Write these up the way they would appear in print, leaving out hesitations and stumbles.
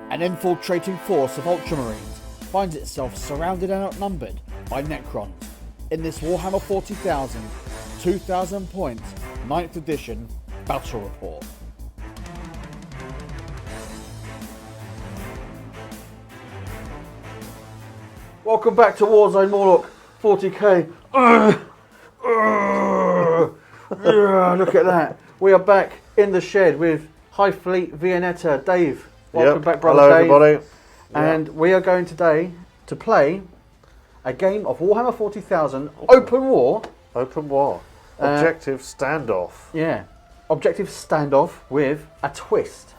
An infiltrating force of Ultramarines finds itself surrounded and outnumbered by Necrons in this Warhammer 40,000, 2,000 points, 9th edition battle report. Welcome back to Warzone Morloc 40k. Look at that. We are back in the shed with High Fleet Viennetta. Dave, welcome back, brother. Hello, Dave. everybody. And we are going today to play a game of Warhammer 40,000 Open War. Open War. Objective standoff. Yeah. Objective standoff with a twist.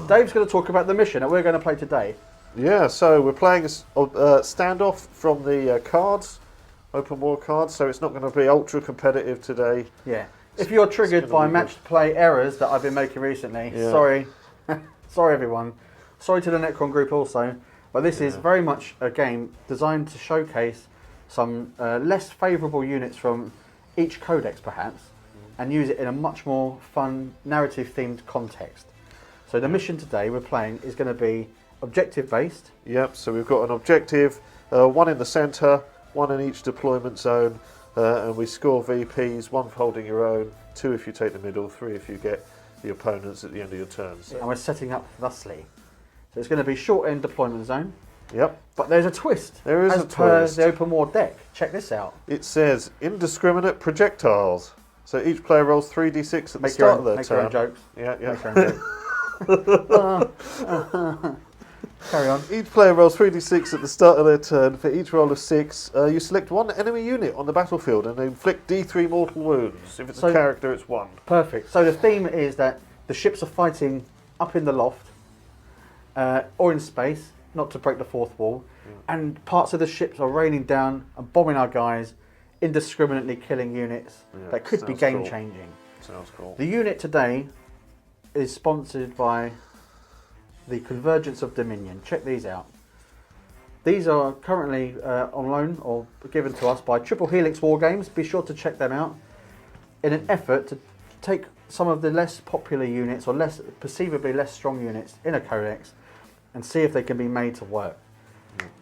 Dave's going to talk about the mission that we're going to play today. Yeah, so we're playing a standoff from the cards, Open War cards, so it's not going to be ultra competitive today. Yeah. If you're triggered by match play errors that I've been making recently, sorry. Sorry everyone. Sorry to the Necron group also. But this is very much a game designed to showcase some less favourable units from each codex perhaps, and use it in a much more fun narrative themed context. So the mission today we're playing is going to be objective based. Yep, so we've got an objective, one in the centre, one in each deployment zone, and we score VPs, one for holding your own, 2 if you take the middle, 3 if you get the opponents at the end of your turns. And we're setting up thusly. So it's going to be short end deployment zone. Yep. But there's a twist. There is as a per twist. the Open War deck. Check this out. It says indiscriminate projectiles. So each player rolls 3d6 at the start of their make turn. your own jokes. Yeah, yeah. Make your own jokes. Carry on. Each player rolls 3d6 at the start of their turn. For each roll of 6, you select one enemy unit on the battlefield and inflict d3 mortal wounds. If it's a character, it's 1. Perfect. So the theme is that the ships are fighting up in the loft or in space, not to break the fourth wall, and parts of the ships are raining down and bombing our guys, indiscriminately killing units that could be game-changing. Sounds cool. The unit today is sponsored by the Convergence of Dominion. Check these out. These are currently on loan or given to us by Triple Helix Wargames. Be sure to check them out in an effort to take some of the less popular units or perceivably less strong units in a codex and see if they can be made to work.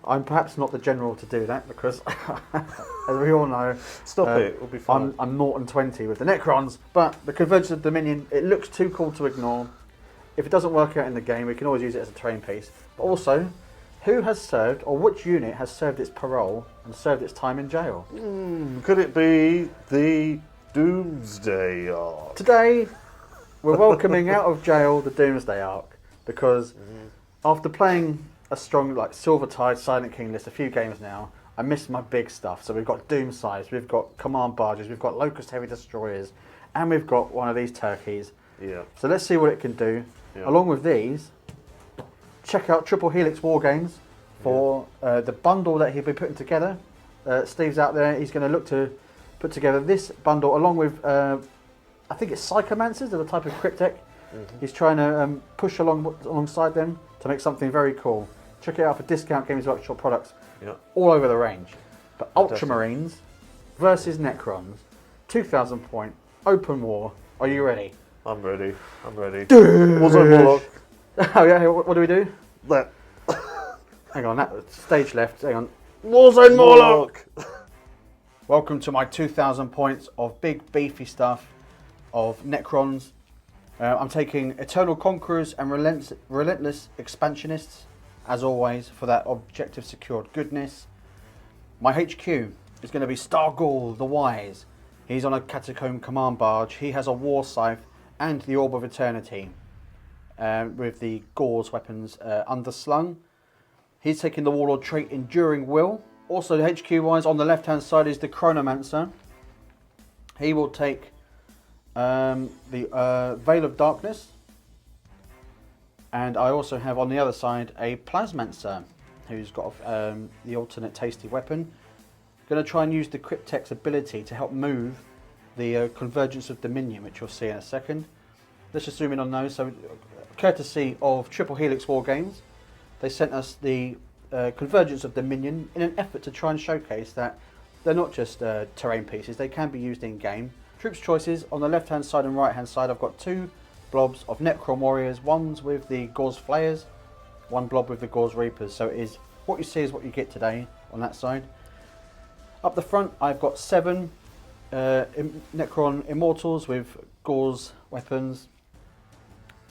I'm perhaps not the general to do that because, as we all know, it will be fun. I'm 0 and 20 with the Necrons, but the Convergence of Dominion, it looks too cool to ignore. If it doesn't work out in the game, we can always use it as a terrain piece. But also, who has served, or which unit has served its parole and served its time in jail? Could it be the Doomsday Arc? Today, we're welcoming out of jail the Doomsday Arc because after playing a strong like Silvertide Silent King list a few games now, I missed my big stuff. So we've got Doom Scythes, we've got command barges, we've got Locust Heavy Destroyers, and we've got one of these turkeys. Yeah. So let's see what it can do. Yeah. Along with these, check out Triple Helix Wargames for the bundle that he'll be putting together. Steve's out there, he's going to look to put together this bundle along with, I think it's Psychomancers, they're the type of cryptech. He's trying to push alongside them to make something very cool. Check it out for discount Games Workshop products all over the range. But Ultramarines versus Necrons, 2,000 point, open war. Are you ready? I'm ready. Warzone Morloc. Oh yeah, what do we do? That. Hang on, that stage left. Hang on. Warzone Morloc. Welcome to my 2,000 points of big beefy stuff of Necrons. I'm taking Eternal Conquerors and Relentless Expansionists, as always, for that objective secured goodness. My HQ is going to be Starghoul the Wise. He's on a Catacomb command barge. He has a War Scythe and the Orb of Eternity with the Gauze weapons underslung. He's taking the Warlord trait Enduring Will. Also, the HQ-wise, on the left-hand side is the Chronomancer. He will take the Veil of Darkness. And I also have on the other side a Plasmancer, who's got the alternate tasty weapon. Going to try and use the Cryptek's ability to help move the Convergence of Dominion, which you'll see in a second. Let's just zoom in on those. So, courtesy of Triple Helix Wargames, they sent us the Convergence of Dominion in an effort to try and showcase that they're not just terrain pieces, they can be used in game. Troops choices on the left hand side and right hand side, I've got 2 blobs of Necron warriors, one's with the Gauze Flayers one blob with the Gauze Reapers. So it is what you see is what you get today on that side. Up the front, I've got 7 Necron Immortals with Gauze weapons.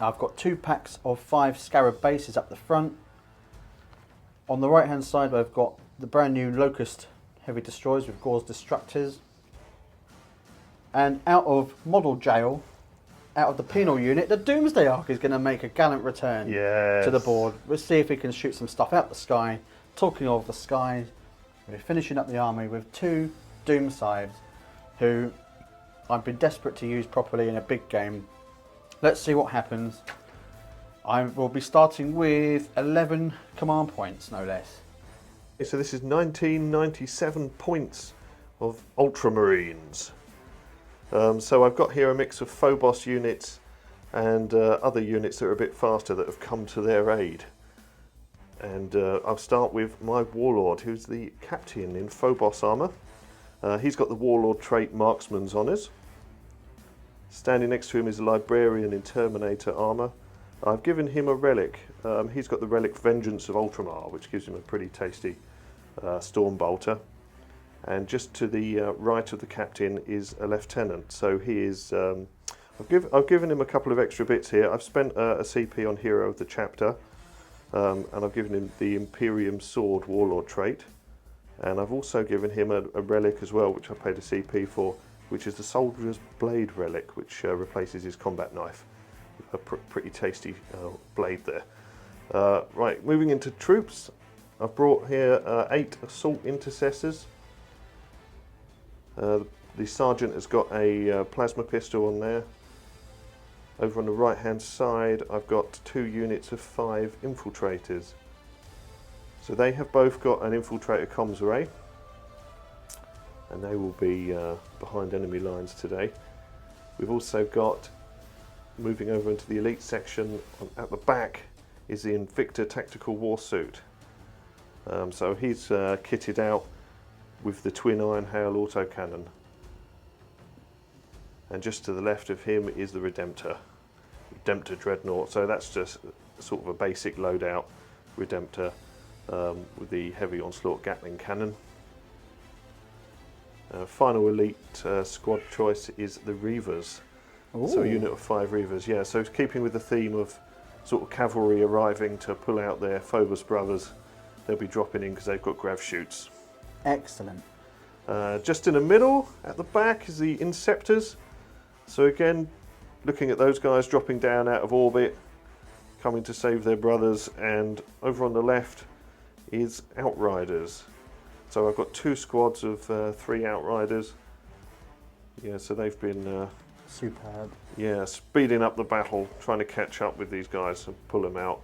I've got 2 packs of 5 Scarab bases up the front. On the right hand side, I've got the brand new Locust Heavy Destroyers with Gauze Destructors. And out of Model Jail, out of the penal unit, the Doomsday Ark is going to make a gallant return to the board. We'll see if we can shoot some stuff out the sky. Talking of the sky, we're finishing up the army with 2 Doom Scythes, who I've been desperate to use properly in a big game. Let's see what happens. I will be starting with 11 command points, no less. So this is 1997 points of Ultramarines. So I've got here a mix of Phobos units and other units that are a bit faster that have come to their aid. And I'll start with my Warlord, who's the captain in Phobos armour. He's got the Warlord trait Marksman's Honours. Standing next to him is a Librarian in Terminator armour. I've given him a relic. He's got the relic Vengeance of Ultramar, which gives him a pretty tasty Storm Bolter. And just to the right of the captain is a lieutenant. So he is. I've given him a couple of extra bits here. I've spent a CP on Hero of the Chapter, and I've given him the Imperium Sword Warlord trait, and I've also given him a relic as well, which I paid a CP for, which is the Soldier's Blade relic, which replaces his combat knife. A pretty tasty blade there. Right, moving into troops, I've brought here 8 Assault Intercessors. The sergeant has got a plasma pistol on there. Over on the right hand side I've got 2 units of 5 infiltrators. So they have both got an infiltrator comms array, and they will be behind enemy lines today. We've also got, moving over into the elite section, at the back is the Invicta Tactical War Suit. So he's kitted out with the twin Iron Hail autocannon. And just to the left of him is the Redemptor Dreadnought. So that's just sort of a basic loadout Redemptor with the heavy onslaught Gatling cannon. Final elite squad choice is the Reavers. Ooh. So a unit of 5 Reavers, yeah. So keeping with the theme of sort of cavalry arriving to pull out their Phobos brothers, they'll be dropping in because they've got grav chutes. Excellent. Just in the middle, at the back, is the Inceptors. So again, looking at those guys dropping down out of orbit, coming to save their brothers, and over on the left is Outriders. So I've got 2 squads of 3 Outriders. Yeah, so they've been superb. Yeah, speeding up the battle, trying to catch up with these guys and pull them out.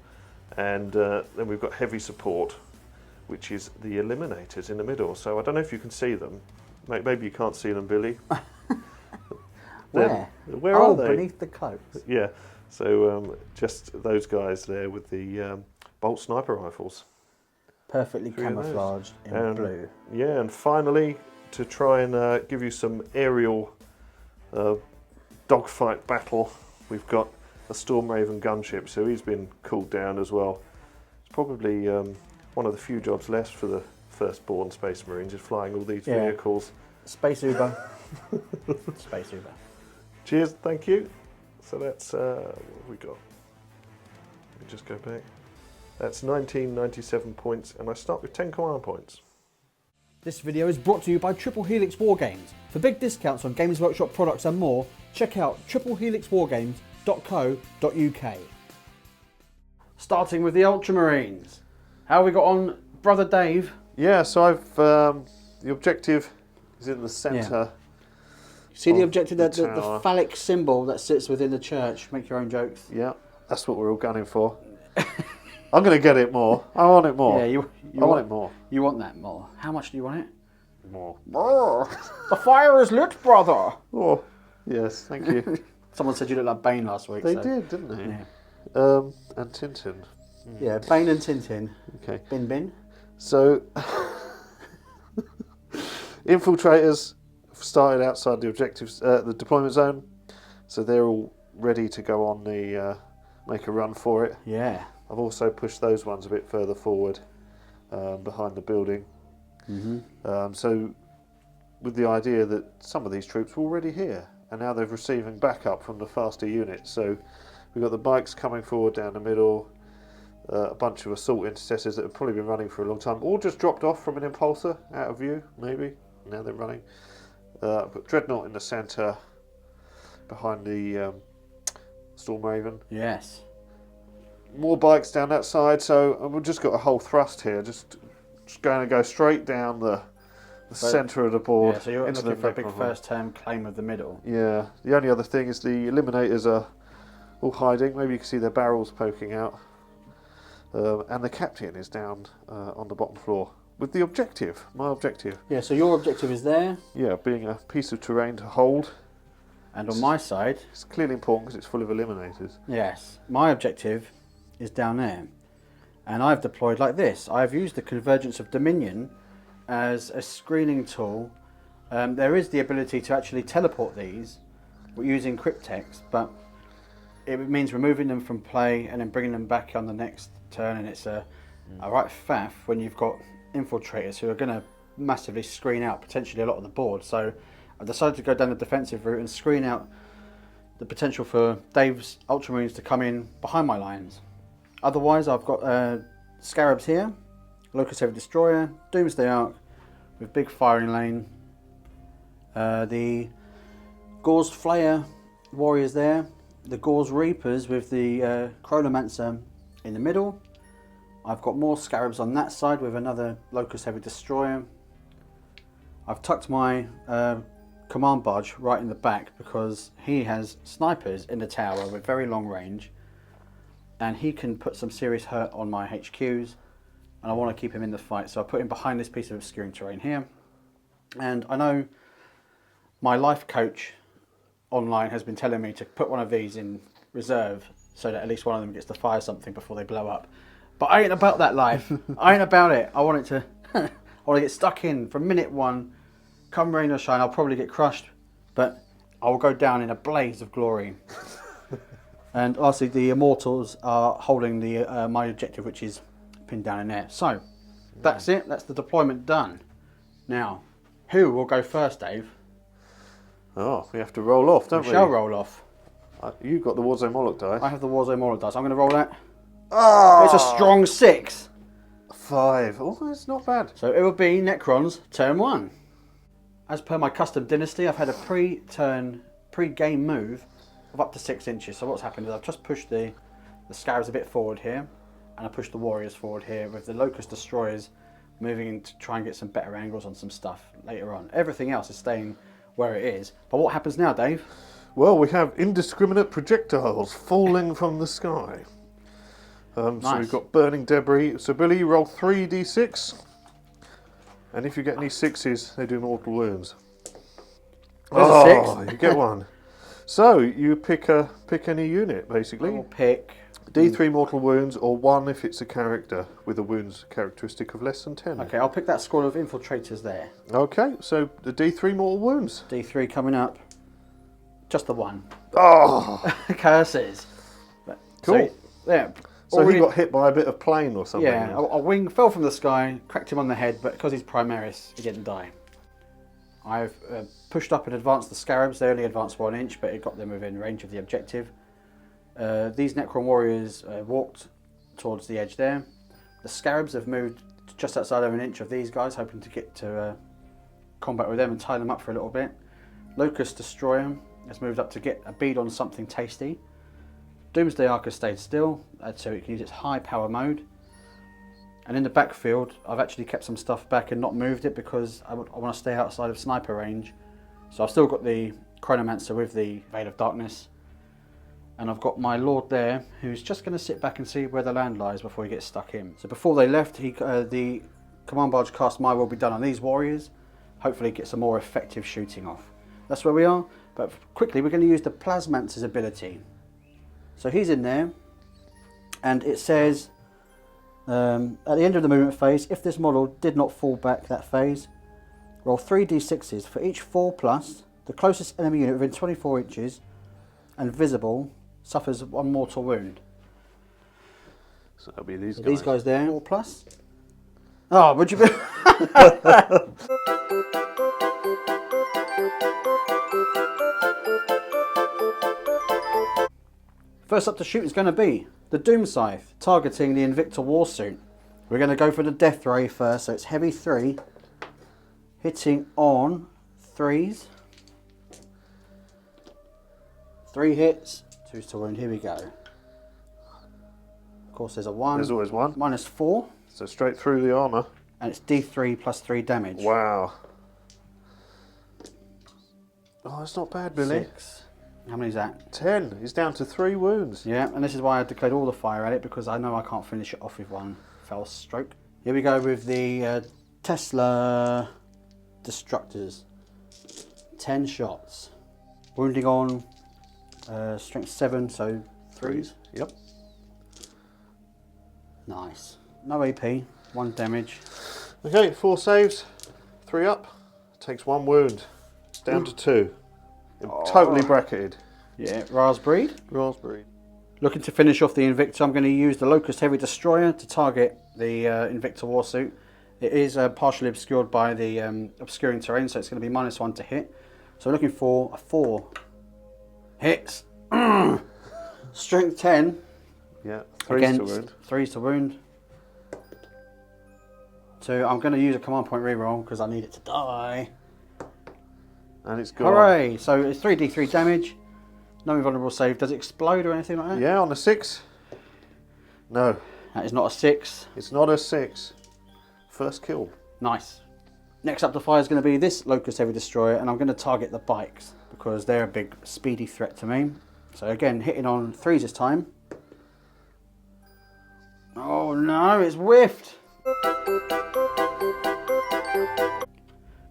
And then we've got heavy support, which is the Eliminators in the middle. So I don't know if you can see them. Maybe you can't see them, Billy. Where? Where are they? Beneath the cloaks. Yeah, so just those guys there with the bolt sniper rifles. Perfectly camouflaged in blue. Yeah, and finally, to try and give you some aerial dogfight battle, we've got a Storm Raven gunship, so he's been cooled down as well. It's probably one of the few jobs left for the firstborn Space Marines, is flying all these vehicles. Space Uber. Space Uber. Cheers, thank you. So that's, what have we got? Let me just go back. That's 1997 points, and I start with 10 command points. This video is brought to you by Triple Helix Wargames. For big discounts on Games Workshop products and more, check out triplehelixwargames.co.uk. Starting with the Ultramarines. How have we got on, Brother Dave? Yeah, so I've the objective is in the centre. See the objective, the phallic symbol that sits within the church. Make your own jokes. Yeah, that's what we're all gunning for. I'm going to get it more. I want it more. Yeah, I want it more. You want that more. How much do you want it? More. The fire is lit, brother. Oh, yes, thank you. Someone said you looked like Bane last week. They did, didn't they? Yeah. And Tintin. Yeah, Bane and Tintin. Okay. Bin. So, infiltrators started outside the objectives, the deployment zone. So they're all ready to go on the make a run for it. Yeah. I've also pushed those ones a bit further forward behind the building. So with the idea that some of these troops were already here and now they're receiving backup from the faster units. So we've got the bikes coming forward down the middle, a bunch of assault intercessors that have probably been running for a long time, all just dropped off from an impulsor out of view, maybe. Now they're running. But Dreadnought in the centre behind the Storm Raven. Yes. More bikes down that side, so we've just got a whole thrust here, just going to go straight down the centre of the board. Yeah, so you're into looking for a big Necron first term claim of the middle. Yeah, the only other thing is the Eliminators are all hiding. Maybe you can see their barrels poking out. And the captain is down on the bottom floor with the objective, my objective. Yeah, so your objective is there. Yeah, being a piece of terrain to hold. And on my side... It's clearly important because it's full of Eliminators. Yes, my objective is down there. And I've deployed like this. I've used the Convergence of Dominion as a screening tool. There is the ability to actually teleport these using cryptex, but it means removing them from play and then bringing them back on the next turn, and it's a right faff when you've got infiltrators who are going to massively screen out potentially a lot of the board. So I decided to go down the defensive route and screen out the potential for Dave's Ultramarines to come in behind my lines. Otherwise, I've got Scarabs here, Locust Heavy Destroyer, Doomsday Ark with big firing lane, the Gauze Flayer Warriors there, the Gauze Reapers with the Chronomancer in the middle. I've got more Scarabs on that side with another Locust Heavy Destroyer. I've tucked my command barge right in the back because he has snipers in the tower with very long range, and he can put some serious hurt on my HQs, and I want to keep him in the fight, so I put him behind this piece of obscuring terrain here. And I know my life coach online has been telling me to put one of these in reserve so that at least one of them gets to fire something before they blow up. But I ain't about that life. I ain't about it. I want it to I want to get stuck in from minute one. Come rain or shine, I'll probably get crushed, but I will go down in a blaze of glory. And lastly, the Immortals are holding the my objective, which is pinned down in there. So that's it. That's the deployment done. Now, who will go first, Dave? Oh, we have to roll off, don't we? We shall roll off. You've got the Warzone Morloc die. I have the Warzone Morloc dice. I'm going to roll that. Oh! It's a strong 6. 5. Oh, it's not bad. So it will be Necrons, turn 1. As per my custom dynasty, I've had a pre-game move of up to 6 inches. So what's happened is I've just pushed the Scarabs a bit forward here, and I pushed the Warriors forward here with the Locust Destroyers moving in to try and get some better angles on some stuff later on. Everything else is staying where it is. But what happens now, Dave? Well, we have indiscriminate projectiles falling from the sky. Nice. So we've got burning debris. So Billy, you roll 3d6. And if you get any 6s, they do mortal wounds. There's a 6. You get one. So you pick any unit, basically. I'll pick D3 mortal wounds, or 1 if it's a character with a wounds characteristic of less than 10. Okay, I'll pick that squad of infiltrators there. Okay, so the D3 mortal wounds. D3 coming up. Just the 1. Oh! Curses. But, Cool. So, yeah. So he got hit by a bit of plane or something. Yeah, a wing fell from the sky, cracked him on the head, but because he's Primaris, he didn't die. I've pushed up and advanced the Scarabs. They only advanced 1 inch, but it got them within range of the objective. These Necron warriors walked towards the edge there. The Scarabs have moved just outside of 1 inch of these guys, hoping to get to combat with them and tie them up for a little bit. Locust Destroyer has moved up to get a bead on something tasty. Doomsday Ark has stayed still, so it can use its high power mode. And in the backfield, I've actually kept some stuff back and not moved it because I want to stay outside of sniper range. So I've still got the Chronomancer with the Veil of Darkness. And I've got my Lord there, who's just going to sit back and see where the land lies before he gets stuck in. So before they left, the command barge cast my will be done on these warriors. Hopefully get some more effective shooting off. That's where we are. But quickly, we're going to use the Plasmancer's ability. So he's in there, and it says, at the end of the movement phase, if this model did not fall back that phase, roll 3d6s for each 4+, the closest enemy unit within 24 inches and visible suffers 1 mortal wound. So that'll be these So guys. these guys there, 4+. Oh, would you be? First up to shoot is going to be the Doom Scythe, targeting the Invicta Warsuit. We're going to go for the Death Ray first, so it's heavy 3, hitting on 3s. 3 hits, 2s to wound, here we go. Of course there's a 1. There's always 1. -4. So straight through the armour. And it's D3 plus 3 damage. Wow. Oh, that's not bad, Billy. 6. How many is that? 10. He's down to 3 wounds. Yeah, and this is why I declared all the fire at it, because I know I can't finish it off with one fell stroke. Here we go with the Tesla Destructors. 10 shots. Wounding on strength 7, so 3s. Yep. Nice. No AP, 1 damage. Okay, 4 saves, 3 up. Takes 1 wound. It's down to 2. Totally bracketed. Yeah, Raspberry. Raspberry. Looking to finish off the Invicta, I'm going to use the Locust Heavy Destroyer to target the Invicta Warsuit. It is partially obscured by the obscuring terrain, so it's going to be -1 to hit. So we're looking for a 4. Hits. Strength 10. Yeah, 3s to wound. 3s to wound. So I'm going to use a command point reroll because I need it to die. And it's gone. Hooray! So it's 3d3 damage. No invulnerable save. Does it explode or anything like that? Yeah, on a 6. No. That is not a 6. It's not a 6. First kill. Nice. Next up to fire is going to be this Locust Heavy Destroyer, and I'm going to target the bikes because they're a big speedy threat to me. So again, hitting on 3s this time. Oh no, it's whiffed.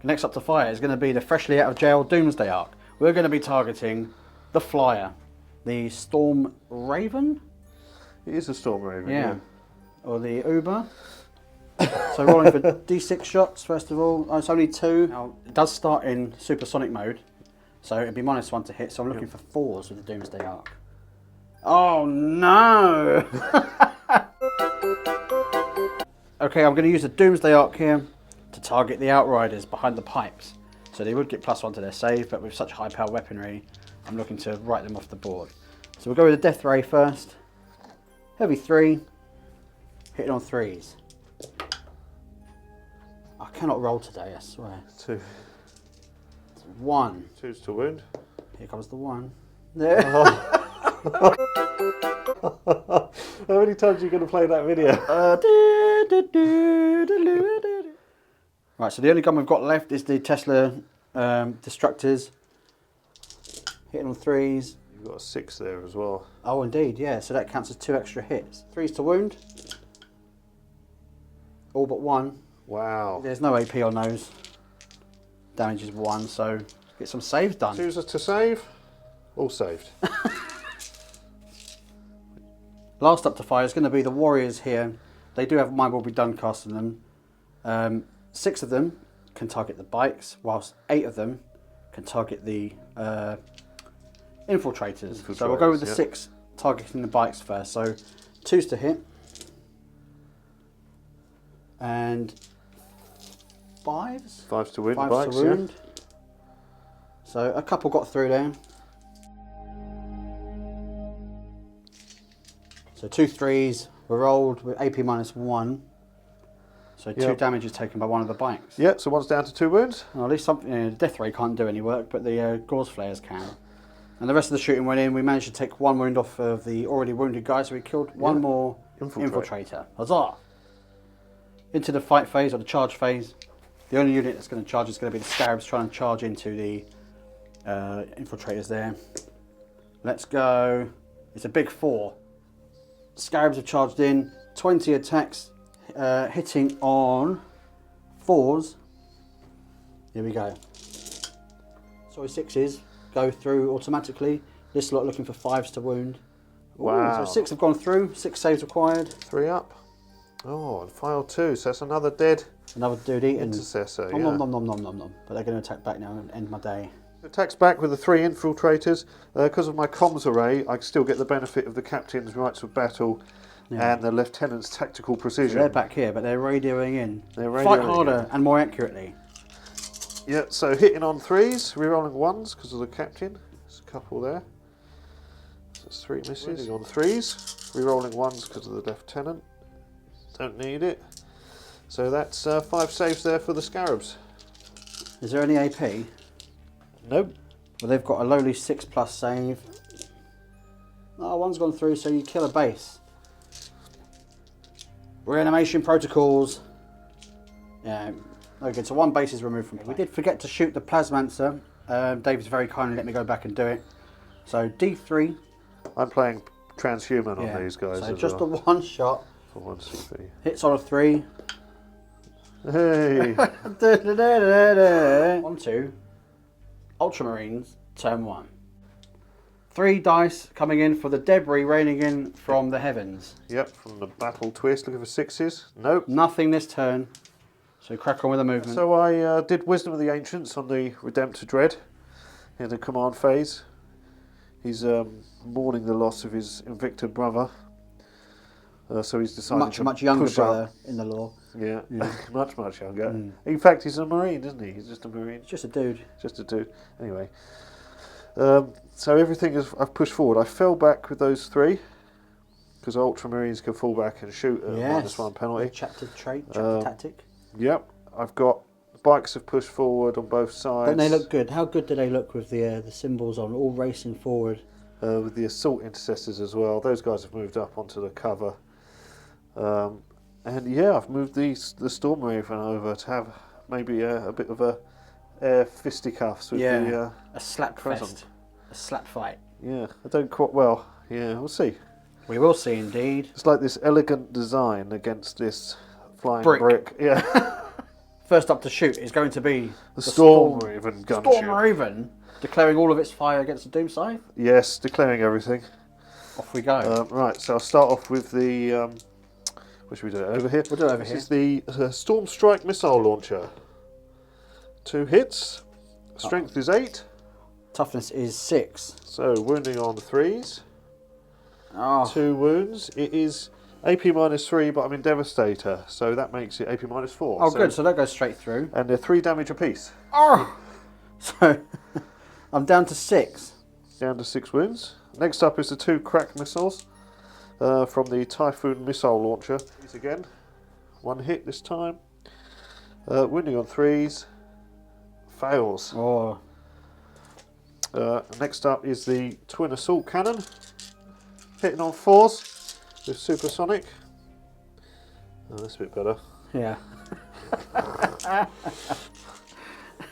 Next up to fire is going to be the freshly out of jail Doomsday Arc. We're going to be targeting the flyer, the Storm Raven. It is a Storm Raven. Yeah. Or the Uber. So rolling for D6 shots first of all. Oh, it's only 2. Now, it does start in supersonic mode, so it'd be -1 to hit. So I'm looking for 4s with the Doomsday Arc. Oh no! Okay, I'm going to use the Doomsday Arc here to target the Outriders behind the pipes. So they would get +1 to their save, but with such high power weaponry, I'm looking to write them off the board. So we'll go with the Death Ray first. Heavy 3, hitting on 3s. I cannot roll today, I swear. 2. 1. 2s to wound. Here comes the 1. How many times are you going to play that video? Right, so the only gun we've got left is the Tesla Destructors. Hitting on 3s. You've got a 6 there as well. Oh, indeed, yeah. So that counts as 2 extra hits. 3s to wound. All but 1. Wow. There's no AP on those. Damage is 1, so get some saves done. 2s to save. All saved. Last up to fire is going to be the Warriors here. They do have Mine Will Be Done cast on them. 6 of them can target the bikes, whilst 8 of them can target the infiltrators. So we'll go with the 6 targeting the bikes first. So 2s to hit. And 5s? 5s to wound. 5s bikes, to wound. So a couple got through there. So 2 3s were rolled with AP -1. So 2 damage is taken by one of the bikes. Yeah, so one's down to 2 wounds. Well, at least something. The Death Ray can't do any work, but the Gauze Flares can. And the rest of the shooting went in. We managed to take 1 wound off of the already wounded guy, so we killed 1 more infiltrator. Huzzah! Into the fight phase, or the charge phase. The only unit that's going to charge is going to be the Scarabs trying to charge into the infiltrators there. Let's go. It's a big 4. Scarabs have charged in. 20 attacks, hitting on 4s. Here we go. Sorry, 6s go through automatically. This lot looking for 5s to wound. Wow. Ooh, so 6 have gone through. 6 saves required. 3 up. Oh, and file 2, so that's another dead Another dude eating. intercessor. Nom, nom, nom, nom, nom, nom. But they're going to attack back now and end my day. Attacks back with the 3 infiltrators. Because of my comms array, I still get the benefit of the captain's rights of battle and the Lieutenant's Tactical Precision. So they're back here, but they're radioing in. They're Fight radioing harder and more accurately. Yeah, so hitting on 3s, rerolling 1s because of the captain. There's a couple there. So it's 3 misses. Hitting on 3s, rerolling 1s because of the Lieutenant. Don't need it. So that's 5 saves there for the Scarabs. Is there any AP? Nope. Well, they've got a lowly 6+ save. Oh, one's gone through, so you kill a base. Reanimation protocols. Yeah, no good. So 1 base is removed from play. We did forget to shoot the Plasmancer. Dave's very kindly let me go back and do it. So D3. I'm playing transhuman on these guys. So as just well. a 1 shot. For 1 CP. Hits on a 3. Hey! 1-2. Ultramarines, turn 1. 3 dice coming in for the debris raining in from the heavens. Yep, from the battle twist. Looking for 6s. Nope. Nothing this turn. So crack on with the movement. So I did Wisdom of the Ancients on the Redemptor Dread in the command phase. He's mourning the loss of his Invicta brother. So he's decided much younger push brother up. in the lore. Yeah, much younger. In fact, he's a Marine, isn't he? He's just a Marine. It's just a dude. Just a dude. Anyway, so everything is I've pushed forward. I fell back with those 3 because Ultramarines can fall back and shoot at -1 penalty. Chapter trait, chapter tactic. Yep, I've got bikes have pushed forward on both sides. Don't they look good? How good do they look with the symbols on, all racing forward? With the Assault Intercessors as well. Those guys have moved up onto the cover. And yeah, I've moved the Storm Raven over to have maybe a bit of a fisticuffs with the a slap present. fest, a slap fight. Yeah, I don't quite well. Yeah, we'll see. We will see indeed. It's like this elegant design against this flying Brick. brick. Yeah. First up to shoot is going to be the Storm Raven gunship. Storm Raven declaring all of its fire against the Doom Scythe. Yes, declaring everything. Off we go. Right, so I'll start off with the. What should we do? Over here? We'll do it over here. This is the Storm Strike missile launcher. 2 hits. Strength is 8. Toughness is 6. So wounding on 3s. Oh. 2 wounds. It is AP -3, but I'm in Devastator, so that makes it AP -4. Oh, good. So that goes straight through. And they're 3 damage apiece. Oh. So I'm down to 6. Down to 6 wounds. Next up is the 2 crack missiles. From the Typhoon missile launcher. These again, 1 hit this time. Wounding on 3s, fails. Oh. Next up is the Twin Assault Cannon, hitting on 4s with Supersonic. Oh, that's a bit better. Yeah.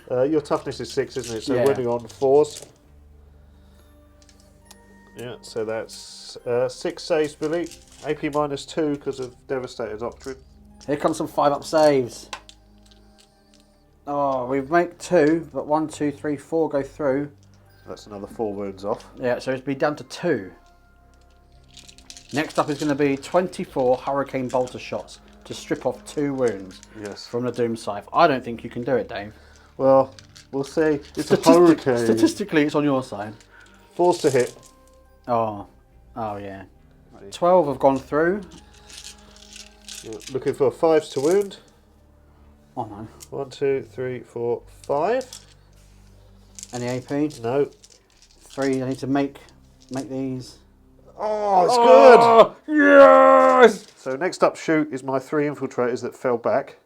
Your toughness is 6, isn't it? So Yeah. wounding on 4s. Yeah, so that's 6 saves, Billy. AP -2 because of Devastator Doctrine. Here comes some 5-up saves. Oh, we make 2, but 1, 2, 3, 4 go through. That's another 4 wounds off. Yeah, so it's be down to 2. Next up is going to be 24 Hurricane Bolter shots to strip off 2 wounds Yes. from the Doom Scythe. I don't think you can do it, Dave. Well, we'll see. It's a hurricane. Statistically, it's on your side. 4s to hit. Oh, yeah. 12 have gone through. Yeah, looking for 5s to wound. Oh no. 1, 2, 3, 4, 5. Any AP? No. 3. I need to make these. Oh, it's good. Yes! So next up shoot is my 3 infiltrators that fell back.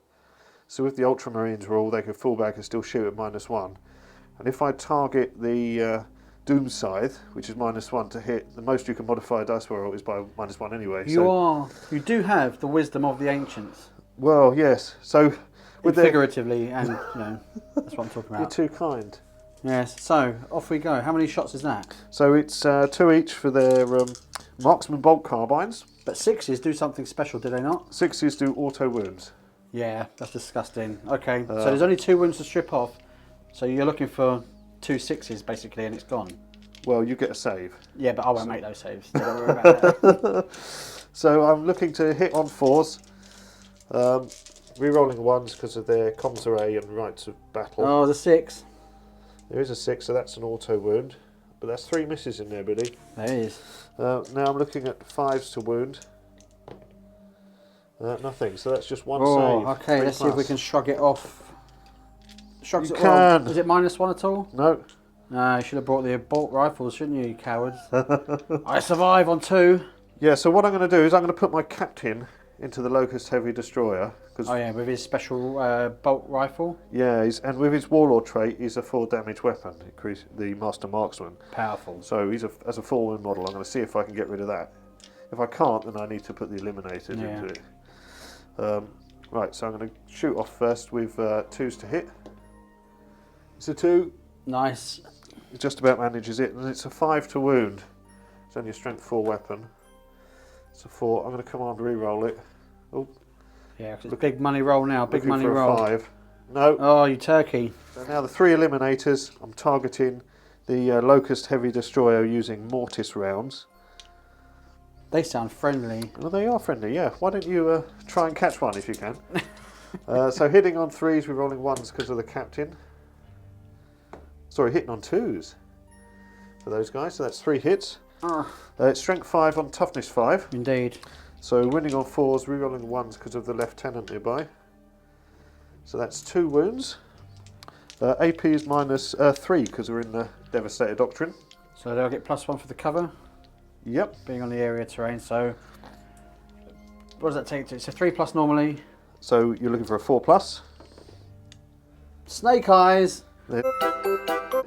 So with the Ultramarines rule, they can fall back and still shoot at -1. And if I target the Doom Scythe, which is -1 to hit, the most you can modify a dice roll is by -1 anyway. You do have the wisdom of the ancients. Well, yes. So with figuratively, and that's what I'm talking about. You're too kind. Yes. So off we go. How many shots is that? So it's 2 each for their marksman bolt carbines. But 6s do something special, do they not? 6s do auto wounds. Yeah, that's disgusting. Okay, so there's only 2 wounds to strip off. So you're looking for 2 6s basically, and it's gone. Well, you get a save. Yeah, but I won't make those saves. So don't worry about that. So I'm looking to hit on 4s. Rerolling 1s because of their comms array and rights of battle. Oh, the 6. There is a 6, so that's an auto wound. But that's 3 misses in there, Billy. There is. Now I'm looking at 5s to wound. Nothing. So that's just one Oh, save. okay. Let's see if we can shrug it off. Shrugs You it off. can. Is it -1 at all? No. No, you should have brought the bolt rifles, shouldn't you, you cowards? I survive on 2. Yeah, so what I'm going to do is I'm going to put my captain into the Locust Heavy Destroyer. Oh yeah, with his special bolt rifle. Yeah, and with his Warlord trait, he's a 4 damage weapon, the Master Marksman. Powerful. So as a 4 wound model, I'm going to see if I can get rid of that. If I can't, then I need to put the Eliminators into it. Right, so I'm going to shoot off first with 2s to hit. It's a 2. Nice. It just about manages it, and it's a 5 to wound. It's only a strength 4 weapon. It's a 4. I'm going to command re-roll it. Oh. Yeah, because it's big money roll now. Big money roll. 5. No. Oh, you turkey. So now the 3 Eliminators. I'm targeting the Locust Heavy Destroyer using Mortis rounds. They sound friendly. Well, they are friendly, yeah. Why don't you try and catch one if you can? So hitting on 3s, we're rolling 1s because of the captain. Sorry, hitting on 2s for those guys. So that's 3 hits. It's strength 5 on toughness 5. Indeed. So winning on 4s, rerolling 1s because of the lieutenant nearby. So that's 2 wounds. AP is -3 because we're in the Devastator Doctrine. So they'll get +1 for the cover. Yep. Being on the area terrain. So what does that take to? It's a 3+ normally. So you're looking for a 4+. Snake eyes.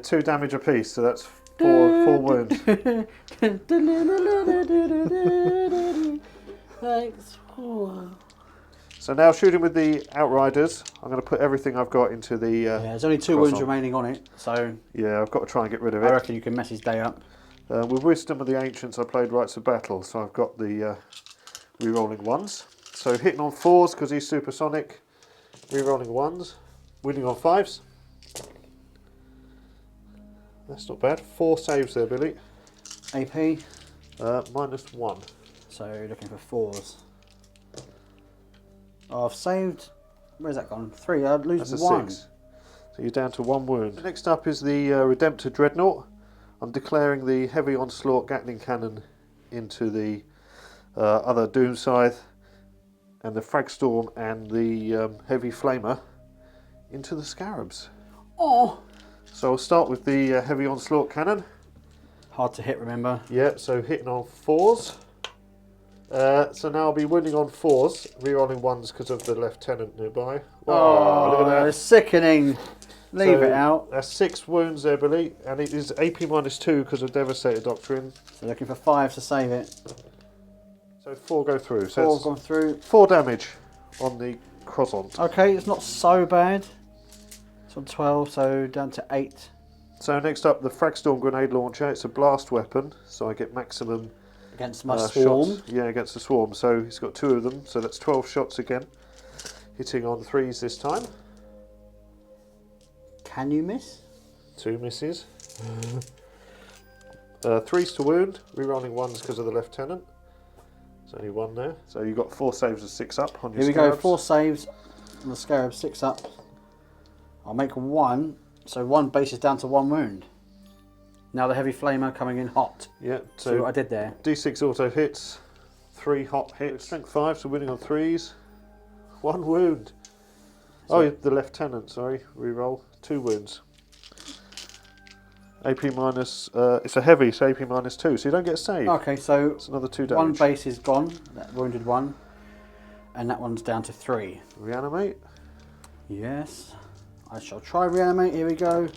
2 damage apiece, so that's 4 wounds. Thanks. So now shooting with the Outriders, I'm going to put everything I've got into the... yeah, there's only 2 wounds remaining on it, so... Yeah, I've got to try and get rid of it. I reckon you can mess his day up. With Wisdom of the Ancients, I played Rites of Battle, so I've got the re-rolling 1s. So hitting on 4s because he's supersonic, re-rolling 1s, winning on 5s. That's not bad. 4 saves there, Billy. AP? -1. So you're looking for 4s. Oh, I've saved... Where's that gone? 3. I'd lose That's 1. 6. So you're down to 1 wound. Next up is the Redemptor Dreadnought. I'm declaring the Heavy Onslaught Gatling Cannon into the other Doom Scythe, and the Fragstorm and the Heavy Flamer into the Scarabs. Oh! So I'll start with the Heavy Onslaught Cannon. Hard to hit, remember? Yeah, so hitting on 4s. So now I'll be winning on 4s, re-rolling 1s because of the Lieutenant nearby. Oh, look at that. It's sickening. Leave it out. That's 6 wounds there, Billy, and it is AP -2 because of Devastator Doctrine. So looking for 5 to save it. So 4 go through. So 4 gone through. 4 damage on the Croissant. Okay, it's not so bad. It's on 12, so down to 8. So next up, the Fragstorm Grenade Launcher. It's a blast weapon, so I get maximum Against my swarm. shots. Yeah, against the swarm. So he's got 2 of them, so that's 12 shots again. Hitting on 3s this time. Can you miss? 2 misses. 3s to wound, re-rolling 1s because of the Lieutenant. There's only 1 there. So you've got 4 saves of 6 up on your Here we Scarabs. go, 4 saves on the Scarab, 6 up. I'll make 1, so 1 base is down to 1 wound. Now the Heavy Flamer coming in hot. Yeah, See what I did there? D6 auto hits, 3 hot hits, strength 5, so winning on 3s. 1 wound. Oh, the Lieutenant, sorry, re-roll. 2 wounds. AP minus, it's a heavy, so AP -2, so you don't get a save. Okay, so it's another 2 damage. 1 base is gone, that wounded 1, and that one's down to 3. Reanimate. Yes, I shall try reanimate, here we go.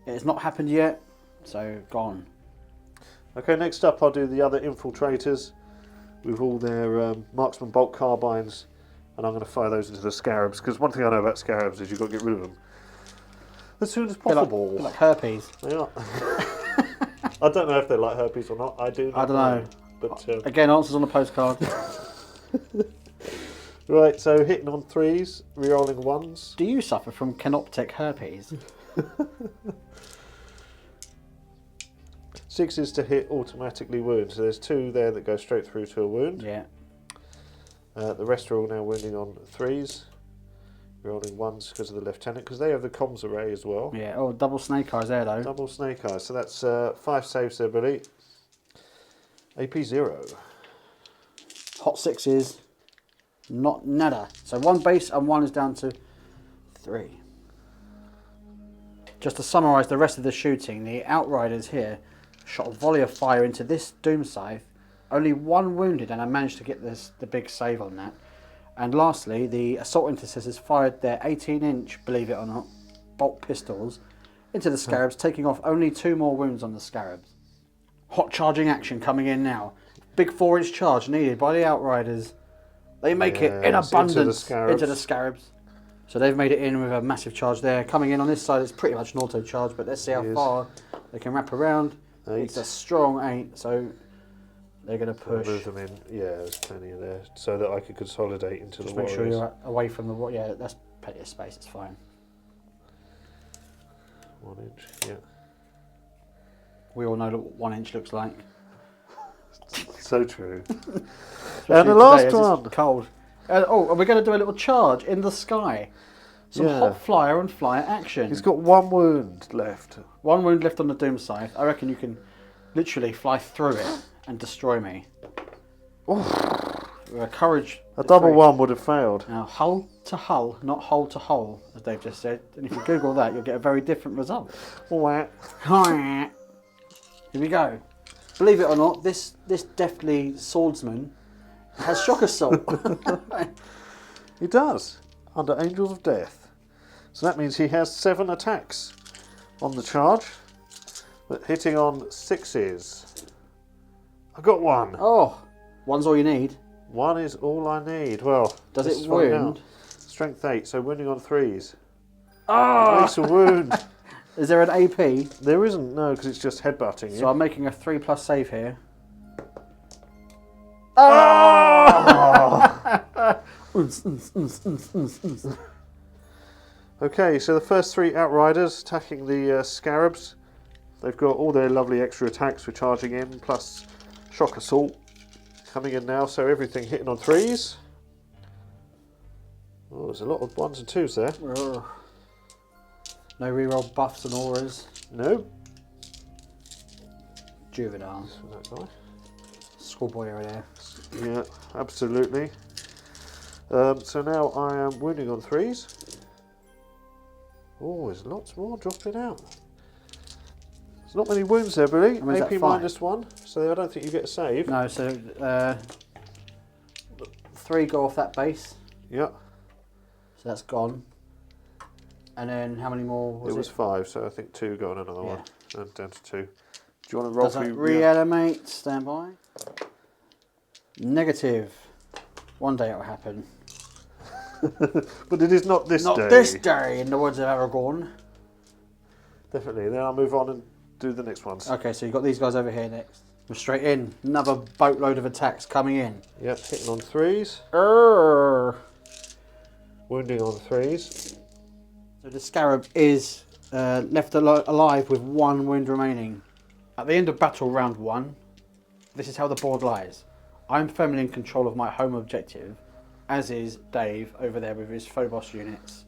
It has not happened yet, so gone. Okay, next up I'll do the other infiltrators with all their marksman bolt carbines, and I'm going to fire those into the Scarabs, because one thing I know about Scarabs is you've got to get rid of them as soon as possible. Bit like herpes. They are. I don't know if they're like herpes or not. I don't know. But again, answers on the postcard. right, so hitting on 3s, re-rolling 1s. Do you suffer from canoptic herpes? 6s to hit, automatically wound. So there's 2 there that go straight through to a wound. Yeah. The rest are all now wounding on 3s. Rolling 1s because of the Lieutenant, because they have the comms array as well. Yeah, oh, double snake eyes there though. Double snake eyes, so that's 5 saves there, Billy. AP 0. Hot 6s. Not nada. So 1 base and 1 is down to 3. Just to summarise the rest of the shooting, the Outriders here shot a volley of fire into this Doom Scythe. Only 1 wounded, and I managed to get the big save on that. And lastly, the Assault Intercessors fired their 18-inch, believe it or not, bolt pistols into the Scarabs, taking off only 2 more wounds on the Scarabs. Hot charging action coming in now. Big 4-inch charge needed by the Outriders. They make it in abundance into the Scarabs. So they've made it in with a massive charge there. Coming in on this side, it's pretty much an auto charge, but let's see how far they can wrap around. 8. It's a strong 8, so they're going to push. Move them in. Yeah, there's plenty in there, so that I could consolidate into Just the make Warriors. sure you're away from the... Yeah, that's plenty of space, it's fine. 1 inch, yeah. We all know what 1 inch looks like. So true. And the last one. It's cold. And we're going to do a little charge in the sky. Some hot flyer and flyer action. He's got 1 wound left. 1 wound left on the Doom Scythe. I reckon you can literally fly through it and destroy me. With a courage. A double 1 would have failed. Now, hull to hull, not hole to hole, as Dave just said. And if you Google that, you'll get a very different result. Here we go. Believe it or not, this deftly swordsman has shock assault. He does, under Angels of Death. So that means he has 7 attacks on the charge, but hitting on 6s. I got 1. Oh, 1's all you need. 1 is all I need. Well, does it wound? Strength 8, so wounding on 3s. Oh! It makes a wound. Is there an AP? There isn't, no, because it's just headbutting. So I'm making a 3+ save here. Oh! Okay, so the first 3 Outriders attacking the Scarabs. They've got all their lovely extra attacks for charging in, plus shock assault coming in now, so everything hitting on 3s. Oh, there's a lot of 1s and 2s there. No reroll buffs and auras. No. Juveniles. That guy. Schoolboy over there. Yeah, absolutely. So now I am wounding on 3s. Oh, there's lots more dropping out. There's not many wounds there, Billy. AP -1, so I don't think you get a save. No, so 3 go off that base. Yeah. So that's gone. And then how many more was it? It was 5, so I think 2 go on another one. And down to 2. Do you want to roll for reanimate? Stand by. Negative. One day it will happen. But it is not this day. Not this day, in the words of Aragorn. Definitely. Then I'll move on and do the next ones. Okay, so you've got these guys over here next. We're straight in. Another boatload of attacks coming in. Yep, hitting on 3s. Wounding on 3s. So the Scarab is left alive with 1 wound remaining. At the end of battle round 1, this is how the board lies. I'm firmly in control of my home objective, as is Dave over there with his Phobos units.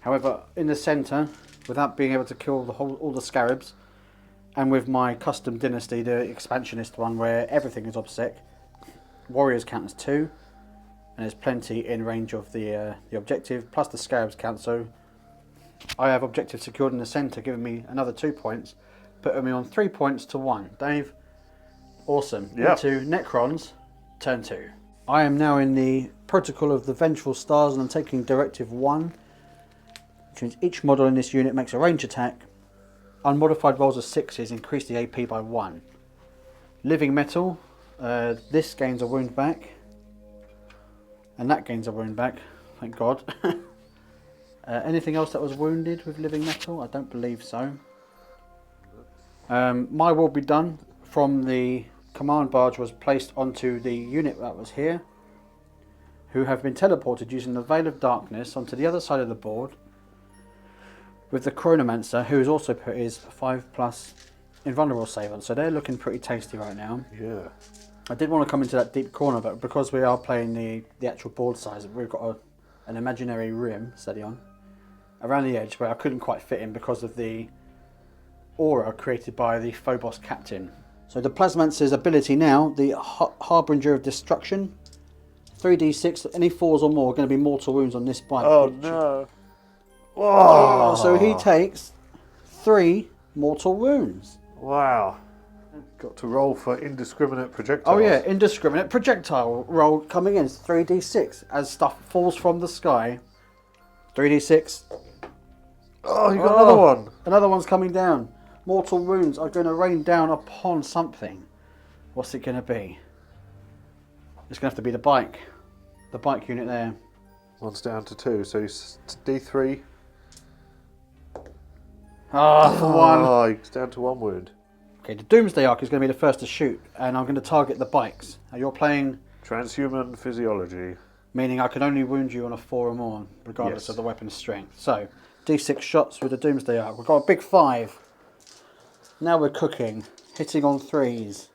However, in the centre, without being able to kill all the Scarabs, and with my custom dynasty, the expansionist one where everything is OBSEC, Warriors count as 2, and there's plenty in range of the objective, plus the Scarabs count, so I have objective secured in the centre, giving me another 2 points, putting me on 3 points to 1. Dave, awesome. Yep. Into Necrons, turn 2. I am now in the Protocol of the Vengeful Stars, and I'm taking Directive 1, which means each model in this unit makes a range attack. Unmodified rolls of 6s increase the AP by 1. Living Metal, this gains a wound back, and that gains a wound back, thank God. Anything else that was wounded with Living Metal? I don't believe so. My will be done from the command barge was placed onto the unit that was here, who have been teleported using the Veil of Darkness onto the other side of the board, with the Chronomancer, who has also put his 5+ invulnerable save on, so they're looking pretty tasty right now. Yeah. I did want to come into that deep corner, but because we are playing the actual board size, we've got an imaginary rim, steady on, around the edge where I couldn't quite fit in because of the aura created by the Phobos captain. So the Plasmancer's ability now, the Harbinger of Destruction, 3d6. Any 4s or more are going to be mortal wounds on this bike. Oh no! Oh, so he takes 3 mortal wounds. Wow. Got to roll for indiscriminate projectiles. Oh yeah, indiscriminate projectile roll coming in. 3d6 as stuff falls from the sky. 3d6. Oh, you got another one. Another one's coming down. Mortal wounds are going to rain down upon something. What's it going to be? It's going to have to be the bike. The bike unit there. One's down to 2, so he's D3. For 1. Oh, he's down to 1 wound. Okay, the Doomsday Arc is going to be the first to shoot, and I'm going to target the bikes. Now you're playing... Transhuman physiology. Meaning I can only wound you on a 4 or more, regardless of the weapon's strength. So, D6 shots with the Doomsday Arc. We've got a big 5. Now we're cooking. Hitting on 3s.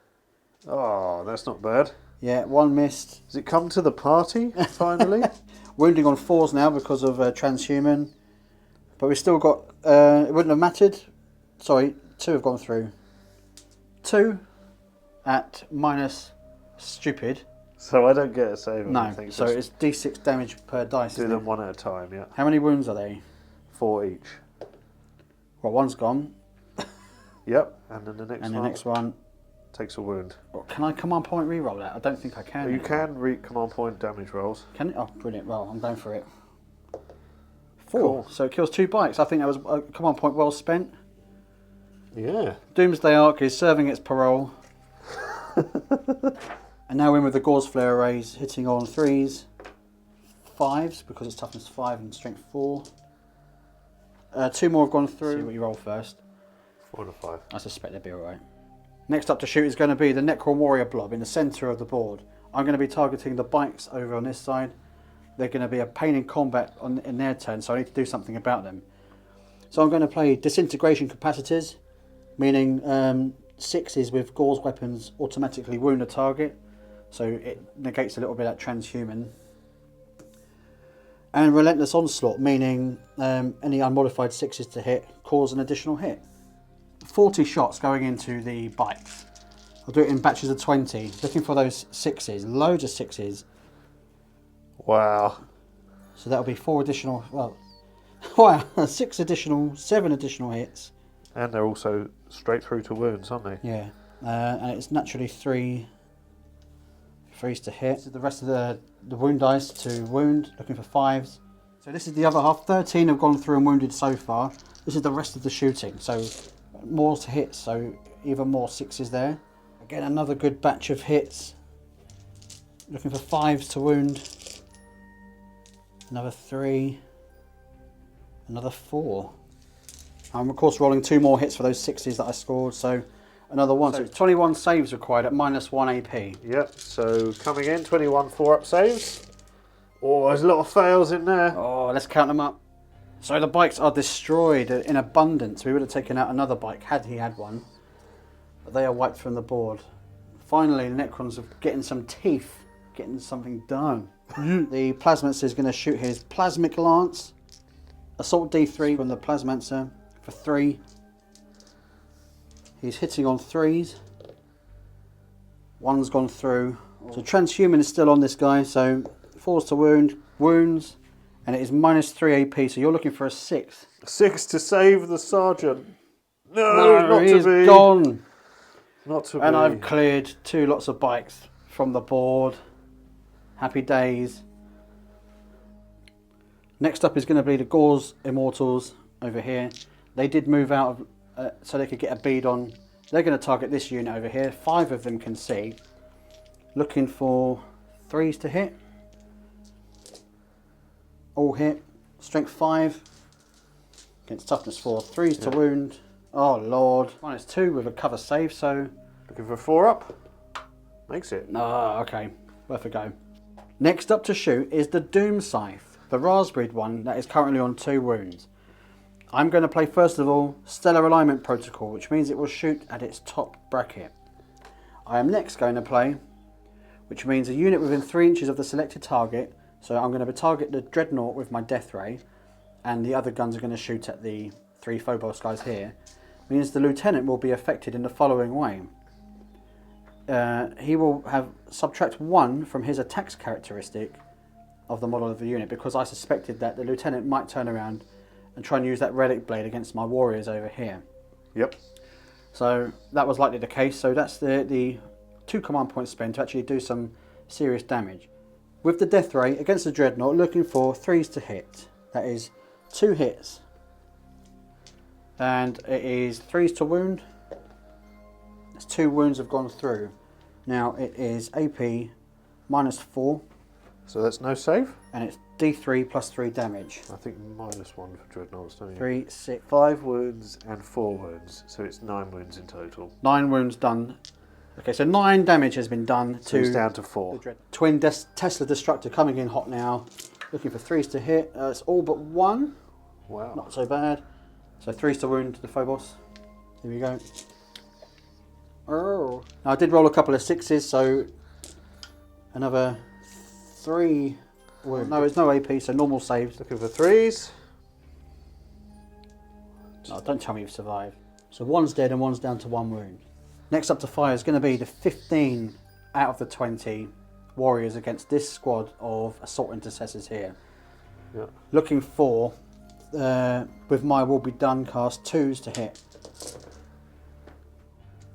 Oh, that's not bad. Yeah, 1 missed. Does it come to the party, finally? Wounding on 4s now because of transhuman. But we've still got... it wouldn't have mattered. Sorry, 2 have gone through. 2 at minus stupid. So I don't get a save. No, so it's D6 damage per dice. Do them 1 at a time, yeah. How many wounds are they? 4 each. Well, 1's gone. Yep, and then the next one. And the next one takes a wound. Well, can I command point reroll that? I don't think I can. You can command point damage rolls. Can it? Oh, brilliant. Well, I'm going for it. 4. Cool. So it kills 2 bikes. I think that was a command point well spent. Yeah. Doomsday Arc is serving its parole. And now in with the Gauze Flare arrays, hitting on 3s, 5s, because it's toughness 5 and strength 4. 2 more have gone through. See what you roll first. 4 and a 5. I suspect they'll be alright. Next up to shoot is going to be the Necron Warrior Blob in the centre of the board. I'm going to be targeting the bikes over on this side. They're going to be a pain in combat in their turn, so I need to do something about them. So I'm going to play Disintegration Capacitors, meaning 6s with Gauze weapons automatically wound a target, so it negates a little bit of that transhuman. And Relentless Onslaught, meaning any unmodified 6s to hit cause an additional hit. 40 shots going into the bikes. I'll do it in batches of 20, looking for those 6s, loads of 6s. Wow. So that'll be 4 additional, well, wow, 7 additional hits. And they're also straight through to wounds, aren't they? Yeah, and it's naturally 3s to hit. This is the rest of the wound dice to wound, looking for 5s. So this is the other half. 13 have gone through and wounded so far. This is the rest of the shooting. So more to hit, so even more 6s there. Again, another good batch of hits. Looking for 5s to wound. Another 3. Another 4. I'm of course rolling 2 more hits for those 6s that I scored, so another 1. So 21 saves required at minus 1 AP. Yep, so coming in, 21 4-up saves. Oh, there's a lot of fails in there. Oh, let's count them up. So the bikes are destroyed in abundance. We would have taken out another bike had he had one. But they are wiped from the board. Finally, the Necrons are getting some teeth, getting something done. The Plasmancer is going to shoot his Plasmic Lance. Assault D3 from the Plasmancer for 3. He's hitting on 3s. 1's gone through. So Transhuman is still on this guy, so 4s to wound, wounds, and it is minus 3 AP, so you're looking for a 6. 6 to save the sergeant. No, not he's to be. Gone. Not to And be. I've cleared 2 lots of bikes from the board. Happy days. Next up is going to be the Gauze Immortals over here. They did move out of, so they could get a bead on. They're going to target this unit over here. 5 of them can see. Looking for 3s to hit. All hit. Strength 5. Against toughness 4. 3s to wound. Oh lord. Minus 2 with a cover save, so... Looking for 4-up. Makes it. Ah, okay. Worth a go. Next up to shoot is the Doom Scythe. The raspberry one that is currently on 2 wounds. I'm going to play first of all Stellar Alignment Protocol, which means it will shoot at its top bracket. I am next going to play, which means a unit within 3 inches of the selected target. So I'm going to target the Dreadnought with my Death Ray, and the other guns are going to shoot at the 3 Phobos guys here. Means the Lieutenant will be affected in the following way. he will have subtract 1 from his attacks characteristic of the model of the unit, because I suspected that the lieutenant might turn around and try and use that relic blade against my warriors over here. Yep. So that was likely the case. So that's the 2 command points spent to actually do some serious damage. With the death ray against the dreadnought, looking for 3s to hit. That is 2 hits. And it is 3s to wound. That's 2 wounds have gone through. Now it is AP -4. So that's no save? And it's D3 plus 3 damage. I think -1 for dreadnoughts, don't you? 3, 6, 5 wounds and 4 wounds, so it's 9 wounds in total. 9 wounds done. Okay, so 9 damage has been done So to... it's down to 4. Twin Tesla Destructor coming in hot now. Looking for 3s to hit. It's all but 1. Wow. Not so bad. So 3s to wound the Phobos. Here we go. Oh. Now I did roll a couple of 6s, so another 3 wound. No, it's no AP, so normal saves. Looking for 3s. No, don't tell me you've survived. So 1's dead and 1's down to 1 wound. Next up to fire is going to be the 15 out of the 20 warriors against this squad of assault intercessors here. Yeah. Looking for, with my will be done cast, 2s to hit.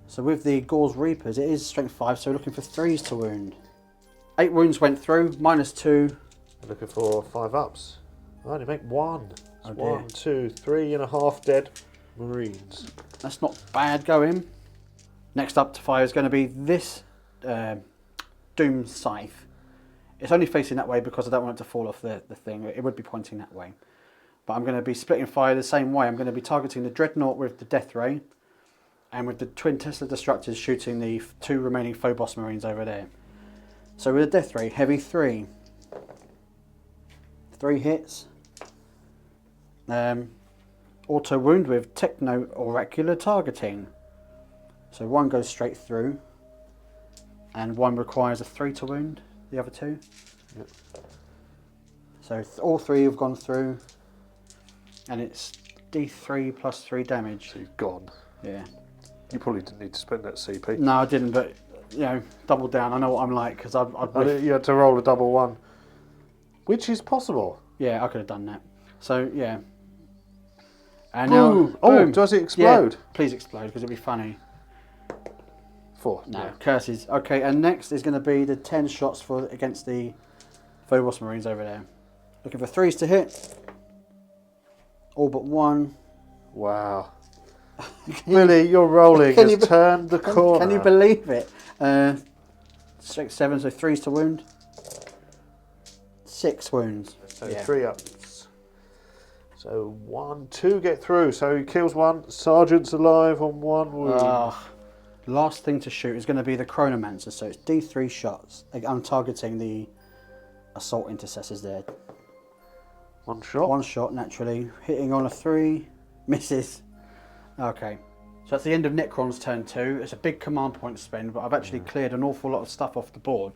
So with the Gauls Reapers, it is strength 5, so looking for 3s to wound. 8 wounds went through, -2. Looking for 5 ups. I only make 1. Oh It's dear. 1, 2, 3.5 dead Marines. That's not bad going. Next up to fire is going to be this Doom Scythe. It's only facing that way because I don't want it to fall off the thing. It would be pointing that way. But I'm going to be splitting fire the same way. I'm going to be targeting the Dreadnought with the Death Ray, and with the Twin Tesla Destructors shooting the 2 remaining Phobos Marines over there. So with the Death Ray, heavy 3. 3 hits. Auto wound with Techno Oracular Targeting. So 1 goes straight through, and 1 requires a 3 to wound, the other 2. Yep. So all 3 have gone through, and it's D3 plus 3 damage. So you've gone. Yeah. You probably didn't need to spend that CP. No, I didn't, but you know, double down. I know what I'm like, because You had to roll a double 1, which is possible. yeah, I could have done that. So yeah. And Ooh. now, Oh, boom. does it explode? Yeah, please explode, because it'd be funny. 4. No, Yeah. curses. Okay, and next is going to be the 10 shots against the Phobos Marines over there. Looking for 3s to hit. All but 1. Wow. Billy, your rolling Can has you- turned the corner. Can you believe it? Strength 7, so 3s to wound. 6 wounds. So Yeah. 3 ups. So 1, 2 get through. So he kills 1. Sergeant's alive on 1 wound. Last thing to shoot is going to be the Chronomancer, so it's D3 shots. I'm targeting the assault intercessors there. 1 shot. 1 shot, naturally. Hitting on a 3. Misses. Okay. So that's the end of Necron's turn 2. It's a big command point spend, but I've actually cleared an awful lot of stuff off the board,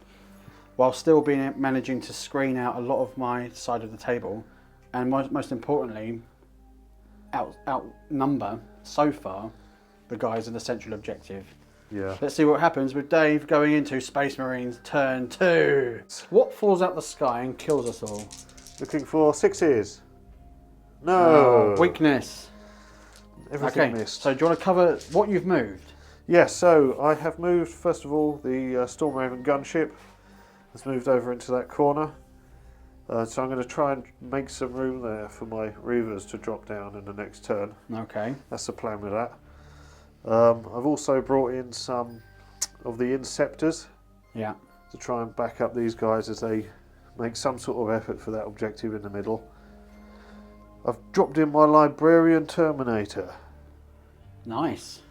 while still managing to screen out a lot of my side of the table, and most importantly, outnumber, so far, the guys in the central objective. Yeah. Let's see what happens with Dave going into Space Marines turn 2. What falls out the sky and kills us all? Looking for 6s. No. Weakness. Everything Okay, missed. so do you want to cover what you've moved? Yes, so I have moved, first of all, the Stormraven gunship has moved over into that corner. So I'm going to try and make some room there for my Reavers to drop down in the next turn. Okay. That's the plan with that. I've also brought in some of the Inceptors Yeah. to try and back up these guys as they make some sort of effort for that objective in the middle. I've dropped in my Librarian Terminator. Nice.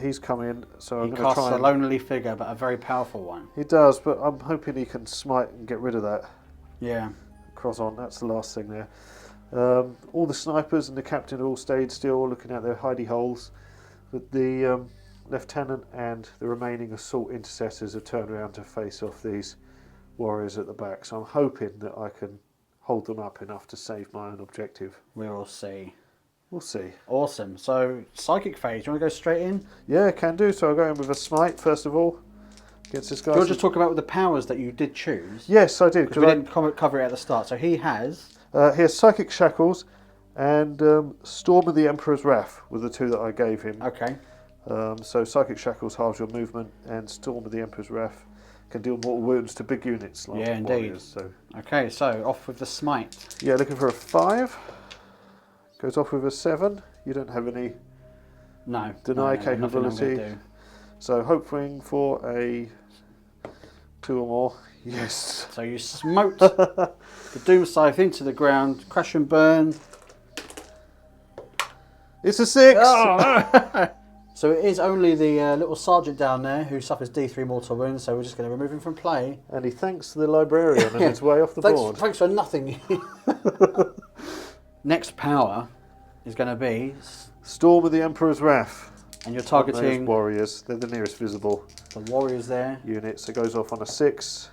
He's come in, so I'm He going to casts try a and... lonely figure, but a very powerful one. He does, but I'm hoping he can smite and get rid of that. Yeah. Cross on, that's the last thing there. All the snipers and the captain all stayed still, looking at their hidey holes. But the lieutenant and the remaining assault intercessors have turned around to face off these warriors at the back. So I'm hoping that I can hold them up enough to save my own objective. We will see. We'll see. Awesome. So, psychic phase. Do you want to go straight in? Yeah, can do. So I'll go in with a smite first of all. against this guy. Do you just talk about the powers that you did choose? Yes, I did. Because we didn't cover it at the start. So he has... he has Psychic Shackles and Storm of the Emperor's Wrath were the two that I gave him. Okay. So Psychic Shackles halves your movement, and Storm of the Emperor's Wrath can deal mortal wounds to big units like indeed. warriors. So. Okay, so off with the smite. Yeah, looking for a 5. Goes off with a 7. You don't have any deny capability. So hoping for a 2 or more. Yes. So you smote the Doom Scythe into the ground, crash and burn. It's a 6! Oh, no. So it is only the little sergeant down there who suffers D3 mortal wounds, so we're just going to remove him from play. And he thanks the librarian and it's way off the board. Thanks for nothing. Next power is going to be... Storm of the Emperor's Wrath. And you're targeting... warriors. They're the nearest visible. The warriors there. Units. It goes off on a 6.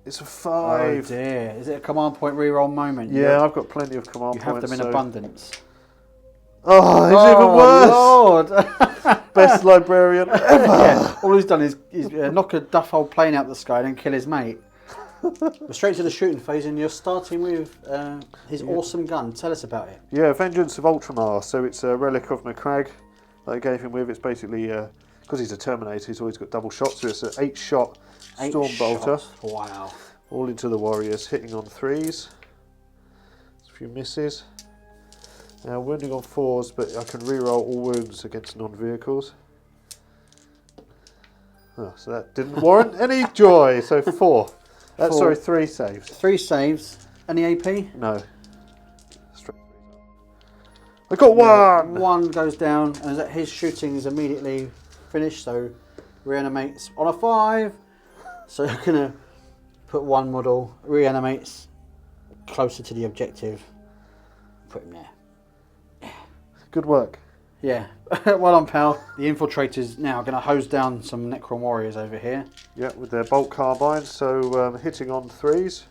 It's a 5. Oh dear. Is it a command point reroll moment? Yeah, I've got plenty of command points. You have them in abundance. Oh, it's even worse! Lord. Best librarian ever! Yeah, all he's done is knock a duff hole plane out the sky and then kill his mate. We're straight to the shooting phase, and you're starting with his awesome gun. Tell us about it. Yeah, Vengeance of Ultramar. So it's a relic of McCrag that I gave him with. It's basically, because he's a Terminator, he's always got double shots. So it's an 8-shot Storm Bolter. Wow. All into the warriors, hitting on 3s. A few misses. Now wounding on 4s, but I can reroll all wounds against non-vehicles. Oh, so that didn't warrant any joy. So 4. Sorry, 3 saves. 3 saves. Any AP? No. Straight 3s. I got 1! 1 goes down, and his shooting is immediately finished, so reanimates on a 5. So you're going to put 1 model, reanimates closer to the objective, put him there. Good work. Yeah, well done, pal. The infiltrator's now going to hose down some Necron warriors over here. Yeah, with their bolt carbines, so hitting on 3s.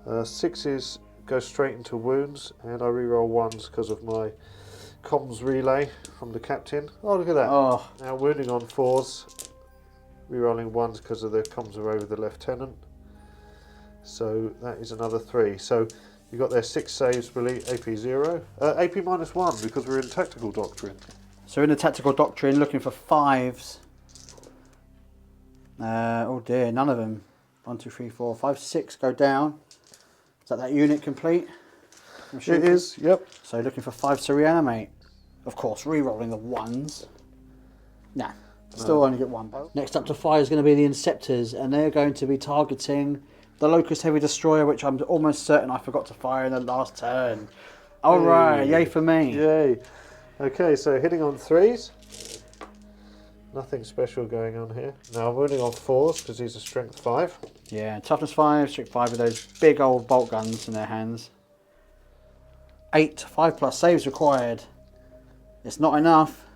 6s go straight into wounds, and I reroll 1s because of my comms relay from the captain. Oh, look at that. Oh. Now wounding on 4s, rerolling 1s because of the comms are over the lieutenant. So that is another 3. So you got their 6 saves, AP 0. AP -1 because we're in Tactical Doctrine. So in the Tactical Doctrine, looking for 5s. Oh dear, none of them. 1, 2, 3, 4, 5, 6 go down. Is that unit complete? It is, yep. So looking for 5 to reanimate. Of course, re-rolling the 1s. Nah, still only get 1. Next up to fire is going to be the Inceptors, and they're going to be targeting the Locust Heavy Destroyer, which I'm almost certain I forgot to fire in the last turn. Alright, yay for me. Yay. Okay, so hitting on 3s. Nothing special going on here. Now I'm wounding on 4s because he's a strength 5. Yeah, toughness 5, strength 5 with those big old bolt guns in their hands. 8, 5+ saves required. It's not enough.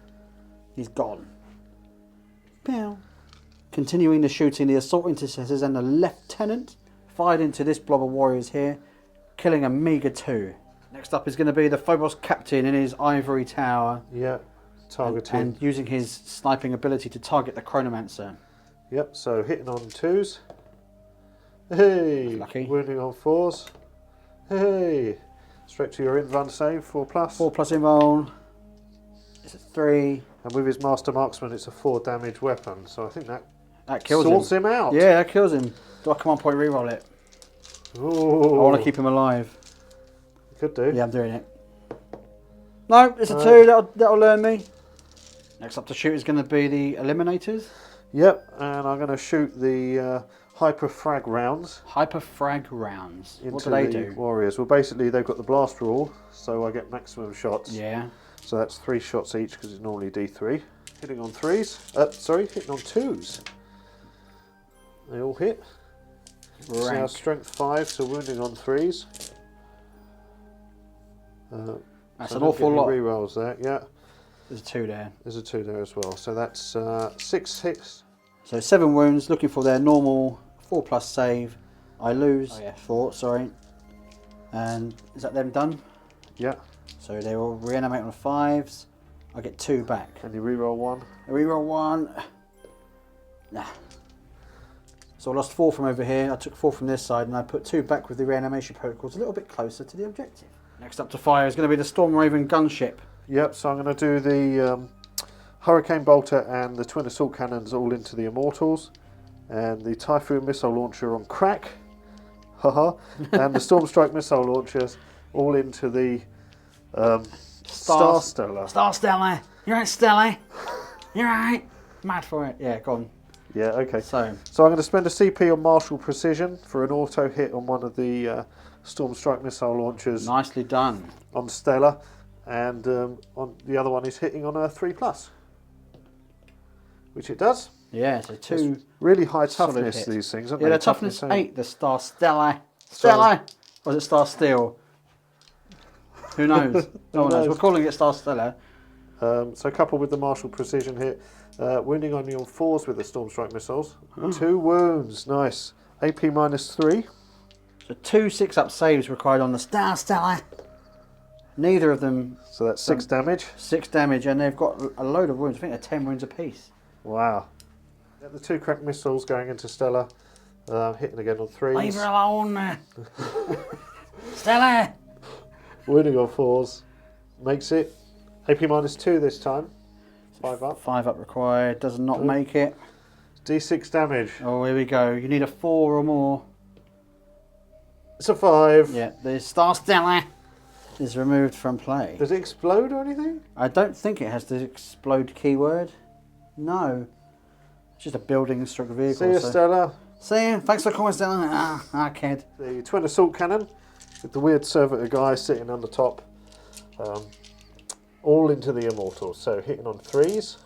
He's gone. Pew. Continuing the shooting, the Assault Intercessors and the Lieutenant fired into this blob of warriors here, killing a meager 2. Next up is going to be the Phobos Captain in his ivory tower. Yeah, targeting. And using his sniping ability to target the Chronomancer. Yep, so hitting on 2s. Hey! Lucky. Wounding on 4s. Hey! Straight to your in-run save, 4+. 4+ invuln. It's a 3. And with his Master Marksman, it's a 4 damage weapon, so I think that kills sorts him out. Yeah, that kills him. Do I command point reroll it? Ooh. I want to keep him alive. You could do. Yeah, I'm doing it. No, it's a 2. That'll learn me. Next up to shoot is going to be the Eliminators. Yep, and I'm going to shoot the Hyperfrag rounds. Hyperfrag rounds. Into What do they the do? warriors. Well, basically they've got the blast rule, so I get maximum shots. Yeah. So that's 3 shots each because it's normally D3. Hitting on 3s. Hitting on 2s. They all hit. It's now strength 5, so wounding on 3s. That's so an awful lot. Rerolls there, yeah. There's a 2 there. There's a 2 there as well. So that's 6 hits. So 7 wounds, looking for their normal 4+ save. I lose. Oh yeah, 4, sorry. And is that them done? Yeah. So they will reanimate on 5s. I get 2 back. Can you reroll 1? I reroll 1. Nah. So I lost 4 from over here, I took 4 from this side, and I put 2 back with the reanimation protocols a little bit closer to the objective. Next up to fire is going to be the Storm Raven gunship. Yep, so I'm going to do the Hurricane Bolter and the twin assault cannons all into the Immortals, and the Typhoon missile launcher on crack, haha, and the Storm Strike missile launchers all into the Star Stellar. Star Stellar! You're right, Stellar! You're right! Mad for it. Yeah, go on. Yeah, okay. So I'm going to spend a CP on Martial Precision for an auto hit on one of the Storm Strike missile launchers. nicely done. On Stellar, and on the other one is hitting on a 3+, which it does. Yeah, so 2 It's really high solid toughness, hits. these things, aren't Yeah, they? the toughness 8, 8. the Star Stellar. Stellar! Or is it Star Steel? Who knows? No one knows. We're calling it Star Stellar. So coupled with the Martial Precision hit, wounding only on 4s with the Storm Strike missiles. 2 wounds, nice. AP -3. So 2 6-up saves required on the Star Stellar. Neither of them. So that's 6 damage. 6 damage, and they've got a load of wounds. I think they're 10 wounds apiece. Wow. Get the 2 cracked missiles going into Stellar, hitting again on 3s. Leave her alone. Stellar! Wounding on 4s. Makes it AP -2 this time. 5 up. 5 up required. Does not make it. D6 damage. Oh, here we go. You need a 4 or more. It's a 5. Yeah, the Star Stellar is removed from play. Does it explode or anything? I don't think it has the explode keyword. No. It's just a building stroke vehicle. See you, Stellar. See you. Thanks for calling, Stellar. Kid. The twin assault cannon with the weird servitor guy sitting on the top. All into the Immortals. So hitting on 3s.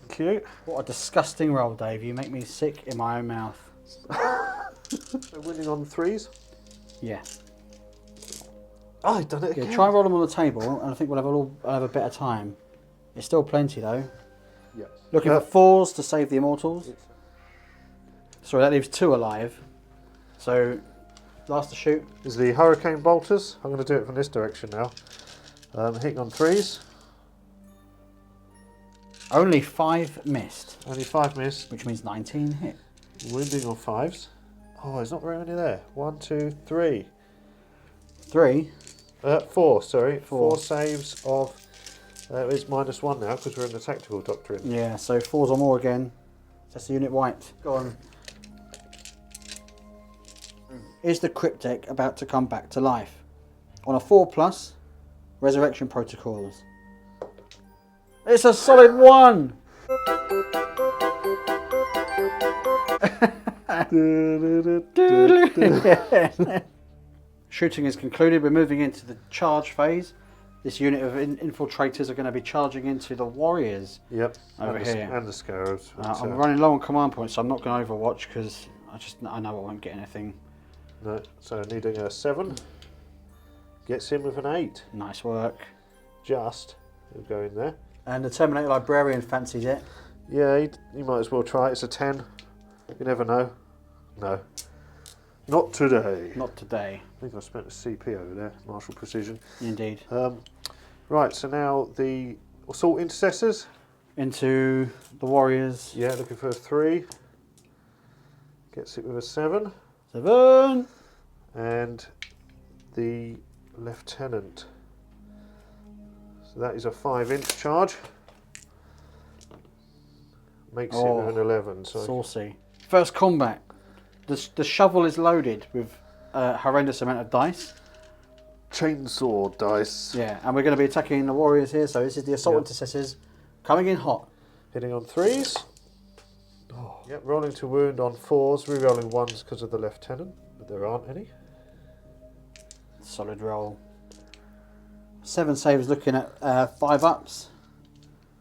Cute. What a disgusting roll, Dave. You make me sick in my own mouth. So winning on 3s. Yeah. Oh, I've done it again. Yeah, try and roll them on the table, and I think we'll have a better time. It's still plenty, though. Yeah. Looking for 4s to save the Immortals. Sorry, that leaves 2 alive. So, last to shoot. Is the Hurricane Bolters. I'm going to do it from this direction now. Hitting on 3s. Only 5 missed, Only 5 missed. which means 19 hit. Wounding on 5s. Oh, there's not very many there. 1, 2, 3. 3. 4, sorry. 4. 4 saves of... it's -1 now because we're in the tactical doctrine. Yeah, so 4s or more again. That's the unit wiped. Go on. Is the cryptic about to come back to life? On a 4+, resurrection protocols. It's a solid 1! Shooting is concluded. We're moving into the charge phase. This unit of infiltrators are going to be charging into the warriors. Yep. Over here. And the Scarabs. I'm running low on command points, so I'm not going to overwatch because I know I won't get anything. No, so needing a 7. Gets him with an 8. Nice work. Just. He'll go in there. And the Terminator Librarian fancies it. Yeah, you might as well try it. It's a 10. You never know. No. Not today. Not today. I think I spent a CP over there. Martial Precision. Indeed. Right, so now the Assault Intercessors. Into the warriors. Yeah, looking for a 3. Gets it with a 7. 7. And the Lieutenant. So that is a 5-inch charge. Makes it with an 11. So Saucy. First combat. The shovel is loaded with a horrendous amount of dice. chainsaw dice. Yeah, and we're going to be attacking the warriors here. So this is the Assault Intercessors coming in hot. Hitting on 3s. Oh. Yep, rolling to wound on 4s, re-rolling 1s because of the Lieutenant, but there aren't any. Solid roll. 7 saves looking at 5 ups.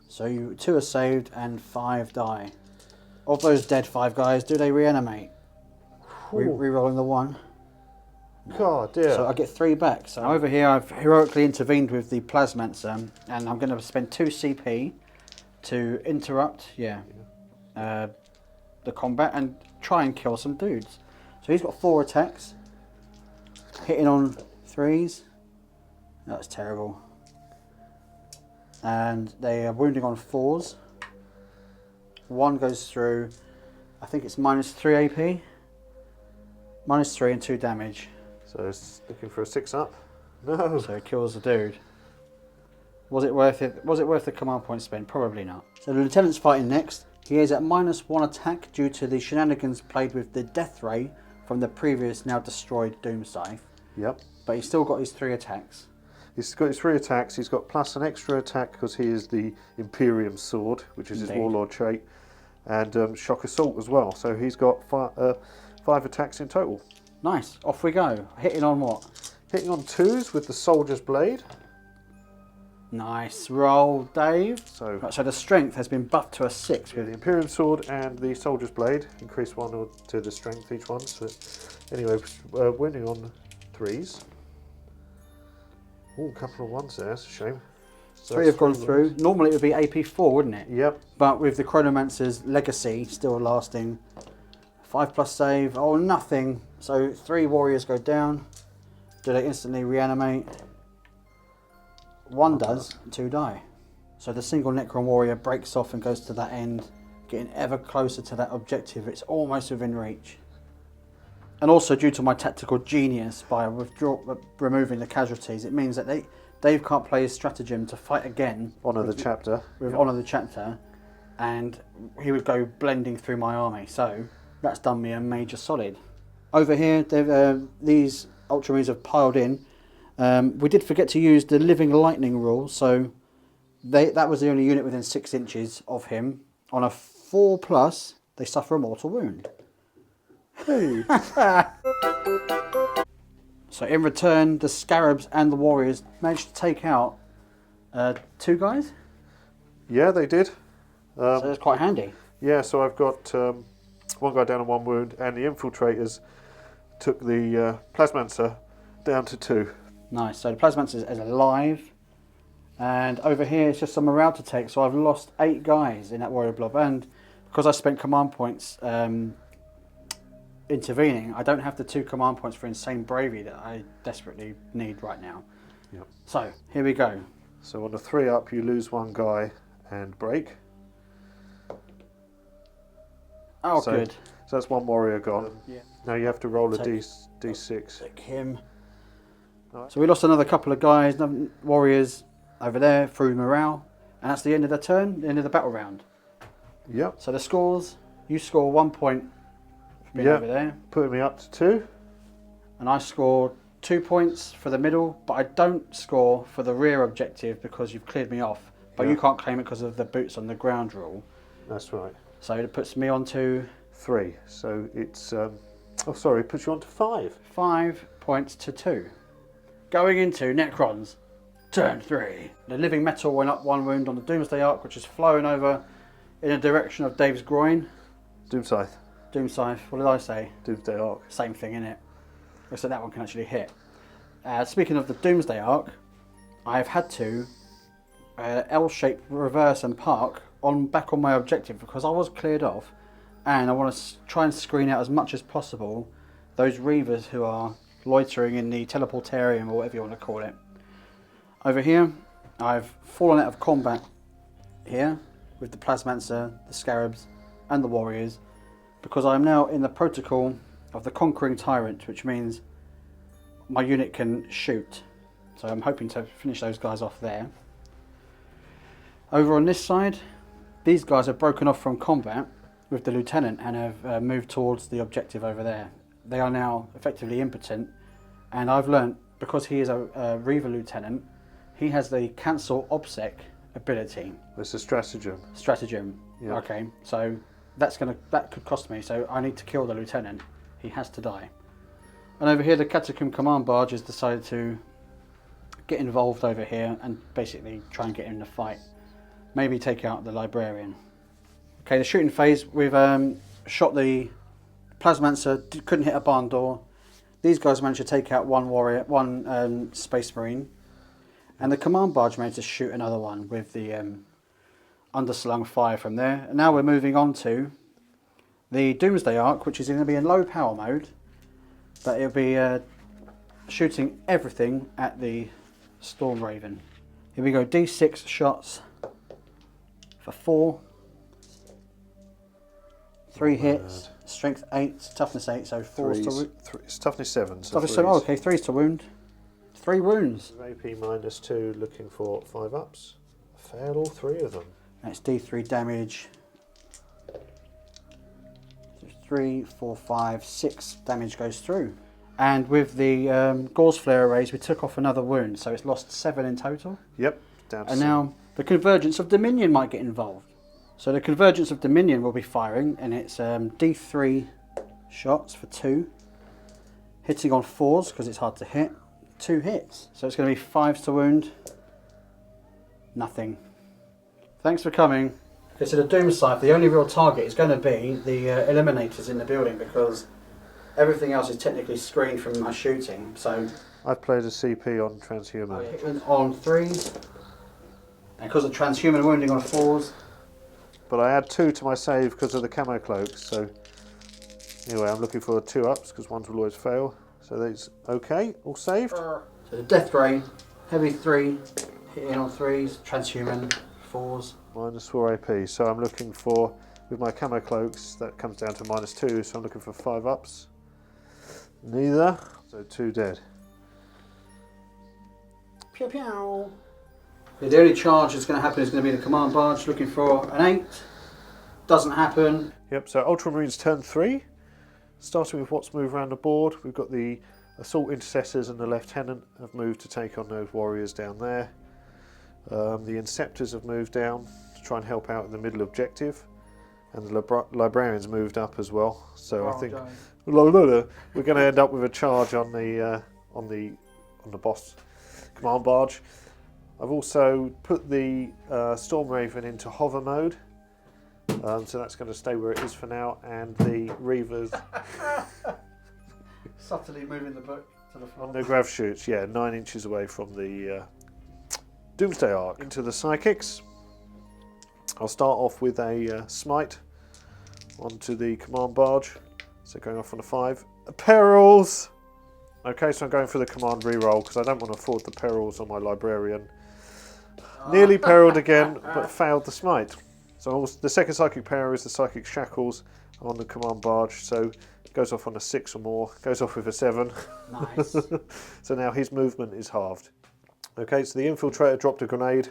So 2 are saved and 5 die. Of those dead 5 guys, do they reanimate? Re-rolling the 1. God, dear. So I get 3 back. So over here I've heroically intervened with the Plasmancer, and I'm going to spend 2 CP to interrupt the combat and try and kill some dudes. So he's got 4 attacks. Hitting on 3s. That's terrible. And they are wounding on 4s. 1 goes through. I think it's -3 AP. -3 and 2 damage. So it's looking for a 6-up. No. So it kills the dude. Was it worth it? Was it worth the command point spend? Probably not. So the lieutenant's fighting next. He is at -1 attack due to the shenanigans played with the death ray from the previous, now destroyed Doom Scythe. Yep. But he's still got his 3 attacks. He's got his 3 attacks. He's got plus an extra attack because he is the Imperium Sword, which is his Warlord trait, and Shock Assault as well. So he's got 5 attacks in total. Nice. Off we go. Hitting on what? Hitting on 2s with the Soldier's Blade. Nice roll, Dave. So, right, so the strength has been buffed to a 6. yeah, the Imperium Sword and the Soldier's Blade increase 1 to the strength each one. So anyway, winning on 3s. Oh, a couple of 1s there. That's a shame. So 3 have gone through. Normally it would be AP4, wouldn't it? Yep. But with the Chronomancer's legacy still lasting, 5+ save. Oh, nothing. So 3 warriors go down. Do they instantly reanimate? 1 does, 2 die. So the single Necron warrior breaks off and goes to that end, getting ever closer to that objective. It's almost within reach. And also due to my tactical genius by removing the casualties, it means that Dave can't play his stratagem to fight again. Honour the chapter. With Honour the chapter, and he would go blending through my army. So that's done me a major solid. Over here, these Ultramarines have piled in. We did forget to use the living lightning rule, so that was the only unit within 6 inches of him. On a 4+, they suffer a mortal wound. Hey. So in return, the Scarabs and the Warriors managed to take out 2 guys. Yeah, they did. So that's quite handy. Yeah, so I've got 1 guy down and 1 wound, and the Infiltrators took the Plasmancer down to 2. Nice. So the Plasmancer is alive. And over here, it's just some morale to take. So I've lost 8 guys in that warrior blob. And because I spent command points intervening, I don't have the 2 command points for insane bravery that I desperately need right now. Yep. So here we go. So on a 3-up, you lose 1 guy and break. Oh, good. So that's 1 warrior gone. Yeah. Now you have to roll a D6. Take him. Right. So we lost another couple of guys, warriors over there through morale, and that's the end of the turn, the end of the battle round. Yep. So the scores: you score 1 point for being over there, putting me up to 2, and I score 2 points for the middle, but I don't score for the rear objective because you've cleared me off. But you can't claim it because of the boots on the ground rule. That's right. So it puts me on to 3. So it's it puts you on to 5. 5 points to 2. Going into Necrons, turn 3. The living metal went up 1 wound on the Doomsday Arc, which is flowing over in the direction of Dave's groin. Doom Scythe. Doom Scythe, what did I say? Doomsday Arc. Same thing, innit? So that one can actually hit. Speaking of the Doomsday Arc, I've had to L-shape reverse and park back on my objective because I was cleared off, and I want to try and screen out as much as possible those Reavers who are loitering in the teleportarium or whatever you want to call it. Over here, I've fallen out of combat here with the Plasmancer, the Scarabs and the Warriors because I'm now in the protocol of the Conquering Tyrant, which means my unit can shoot. So I'm hoping to finish those guys off there. Over on this side, these guys have broken off from combat with the Lieutenant and have moved towards the objective over there. They are now effectively impotent, and I've learnt, because he is a Reaver Lieutenant, he has the Cancel OBSEC ability. It's a stratagem. Stratagem. Yeah. Okay, so that could cost me, so I need to kill the Lieutenant. He has to die. And over here, the Catacomb Command Barge has decided to get involved over here and basically try and get in the fight. Maybe take out the Librarian. Okay, the shooting phase, we've shot the Plasmancer, couldn't hit a barn door. These guys managed to take out 1 warrior, 1 Space Marine. And the Command Barge managed to shoot another one with the underslung fire from there. And now we're moving on to the Doomsday Arc, which is going to be in low power mode. But it'll be shooting everything at the Storm Raven. Here we go, D6 shots for 4, 3 hits, strength 8, toughness 8, so 4's to wound. It's toughness 7. So Toughness 7, oh, okay, 3's to wound. 3 wounds. AP -2, looking for 5 ups. Failed all 3 of them. That's D3 damage. 3, 4, 5, 6 damage goes through. And with the Gauze Flare arrays, we took off another wound, so it's lost 7 in total. Yep, down to And 7. now the Convergence of Dominion might get involved. So the Convergence of Dominion will be firing, and it's D3 shots for 2. Hitting on 4s, because it's hard to hit. 2 hits. So it's going to be 5s to wound. Nothing. Thanks for coming. Okay, so the Doom Scythe, the only real target is going to be the eliminators in the building, because everything else is technically screened from my shooting. So I've played a CP on Transhuman. On 3s, and because of Transhuman wounding on 4s. But I add 2 to my save because of the camo cloaks. So anyway, I'm looking for 2 ups because 1s will always fail. So that's okay, all saved. So the Death Ray, heavy 3, hitting on 3s, Transhuman, 4s. -4 AP. So I'm looking for, with my camo cloaks, that comes down to -2. So I'm looking for 5 ups. Neither. So 2 dead. Pew pew. The only charge that's going to happen is going to be the command barge, looking for an 8. Doesn't happen. Yep, so Ultramarines turn 3. Starting with what's moved around the board, we've got the Assault Intercessors and the Lieutenant have moved to take on those warriors down there. The Inceptors have moved down to try and help out in the middle objective. And the Librarians moved up as well. So I think we're going to end up with a charge on the boss command barge. I've also put the Storm Raven into hover mode, so that's going to stay where it is for now, and the Reavers subtly moving the book to the floor. on the grav shoots, 9 inches away from the Doomsday Arc. Into the Psychics. I'll start off with a Smite onto the command barge, so going off on a 5. Perils! Okay, so I'm going for the command reroll because I don't want to afford the perils on my Librarian. Nearly perilled again, but failed the smite. So the second psychic peril is the psychic shackles on the command barge. So it goes off on a 6 or more, goes off with a 7. Nice. So now his movement is halved. Okay, so the infiltrator dropped a grenade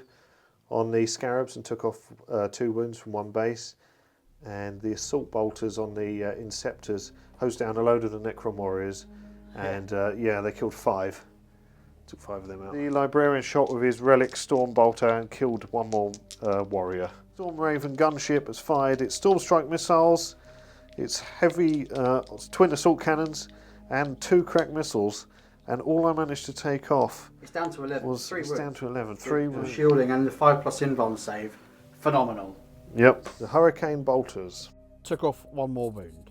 on the scarabs and took off 2 wounds from 1 base. And the assault bolters on the inceptors hosed down a load of the Necron warriors. And they killed 5. Took 5 of them out. The Librarian shot with his relic Storm Bolter and killed 1 more warrior. Storm Raven gunship has fired its Storm Strike missiles, its heavy twin assault cannons, and 2 crack missiles. And all I managed to take off It's down to 11. was down to 11. 3 wounds. Shielding and the 5+ invuln save. Phenomenal. Yep. The Hurricane Bolters took off 1 more wound.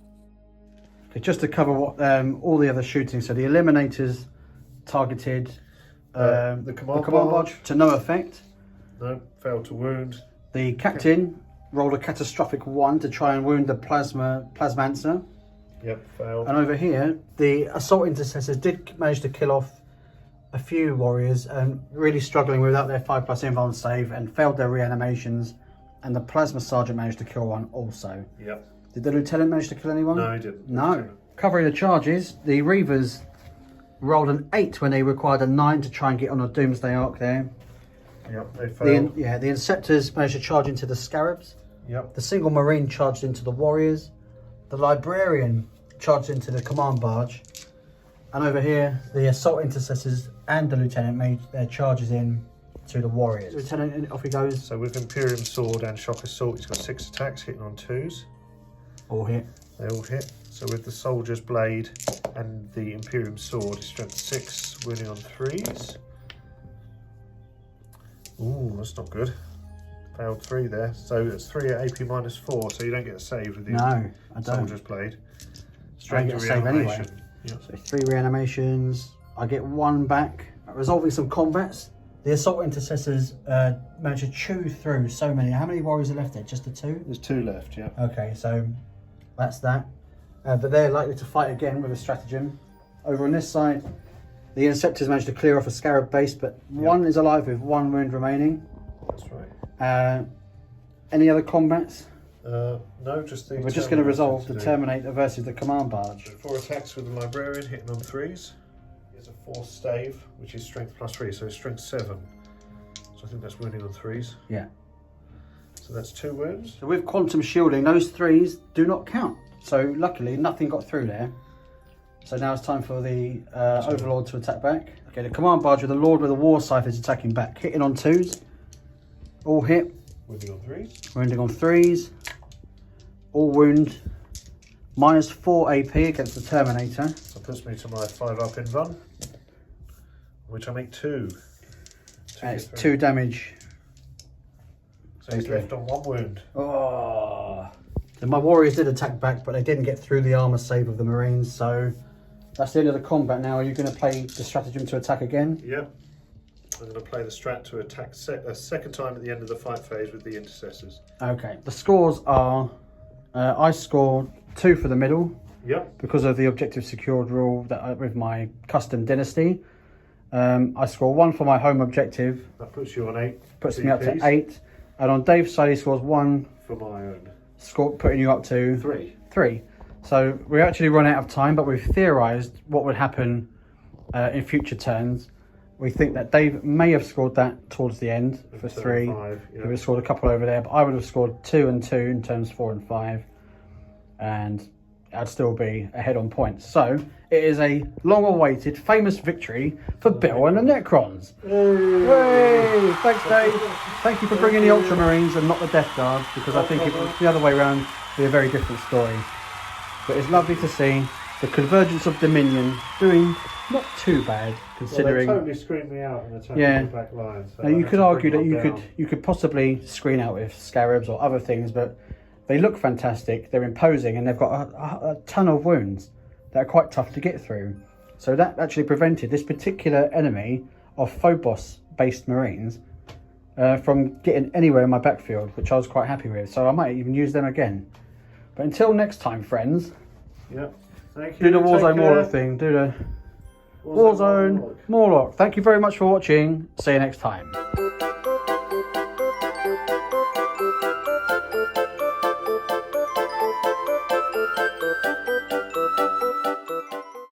Okay, just to cover what all the other shooting. So the Eliminators targeted the command barge to no effect. No, failed to wound. The Captain rolled a catastrophic 1 to try and wound the Plasmancer. Yep, failed. And over here, the Assault Intercessors did manage to kill off a few warriors and really struggling without their 5+ invuln save and failed their reanimations. And the Plasma Sergeant managed to kill 1 also. Yep. Did the Lieutenant manage to kill anyone? No, he didn't. No. Covering the charges, the Reavers rolled an 8 when they required a 9 to try and get on a Doomsday Arc there. Yep, they failed. The Inceptors managed to charge into the Scarabs. Yep. The single Marine charged into the Warriors. The Librarian charged into the Command Barge. And over here, the Assault Intercessors and the Lieutenant made their charges in to the Warriors. Lieutenant, off he goes. So with Imperium Sword and Shock Assault, he's got 6 attacks, hitting on 2s. All hit. They all hit. So with the Soldier's Blade and the Imperium Sword, his strength 6, winning on 3s. Ooh, that's not good. Failed 3 there. So it's 3 at AP -4, so you don't get a save with the Soldier's Blade. I get a save anyway. Yep. So 3 reanimations. I get 1 back. Resolving some combats. The Assault Intercessors managed to chew through so many. How many warriors are left there? Just the 2? There's 2 left, yeah. Okay, so that's that. But they're likely to fight again with a stratagem. Over on this side, the Inceptors managed to clear off a Scarab base, but 1 is alive with 1 wound remaining. That's right. Any other combats? No, just the... We're just going to resolve the Terminator versus the command barge. 4 attacks with the Librarian, hitting on 3s. He has a 4th stave, which is strength +3, so strength 7. So I think that's wounding on 3s. Yeah. So that's 2 wounds. So with quantum shielding, those 3s do not count. So luckily, nothing got through there. So now it's time for the Overlord to attack back. Okay, the command barge with the Lord with the War Scythe is attacking back. Hitting on 2s. All hit. Wounding on 3s. Wounding on 3s. All wound. -4 AP against the Terminator. So that puts me to my 5 up in run, which I make 2. It's 2 damage. So he's left on 1 wound. Oh. So my warriors did attack back, but they didn't get through the armor save of the Marines. So that's the end of the combat now. Are you going to play the stratagem to attack again? Yeah. I'm going to play the strat to attack a second time at the end of the fight phase with the intercessors. Okay. The scores are, I scored 2 for the middle. Yep. Because of the objective secured rule that with my custom dynasty. I score 1 for my home objective. That puts you on 8. Puts me up to 8. And on Dave's side, he scores 1 for my own. Putting you up to 3. So we actually run out of time, but we've theorised what would happen in future turns. We think that Dave may have scored that towards the end for 3. 5, yeah. He would have scored a couple over there, but I would have scored 2 and 2 in turns 4 and 5. And I'd still be ahead on points. So it is a long-awaited, famous victory for Bill and the Necrons. Hey! Thanks, Dave. Thank you for bringing the Ultramarines and not the Death Guard, because I think if it was the other way around, it'd be a very different story. But it's lovely to see the Convergence of Dominion doing not too bad, considering. Well, they totally screened me out in attacking the back line. So now you could argue that you could possibly screen out with scarabs or other things, but they look fantastic. They're imposing, and they've got a ton of wounds that are quite tough to get through. So that actually prevented this particular enemy of Phobos-based Marines from getting anywhere in my backfield, which I was quite happy with. So I might even use them again. But until next time, friends. Yep. Thank you. Do the Warzone Morloc thing. Do the Warzone Morloc. Thank you very much for watching. See you next time.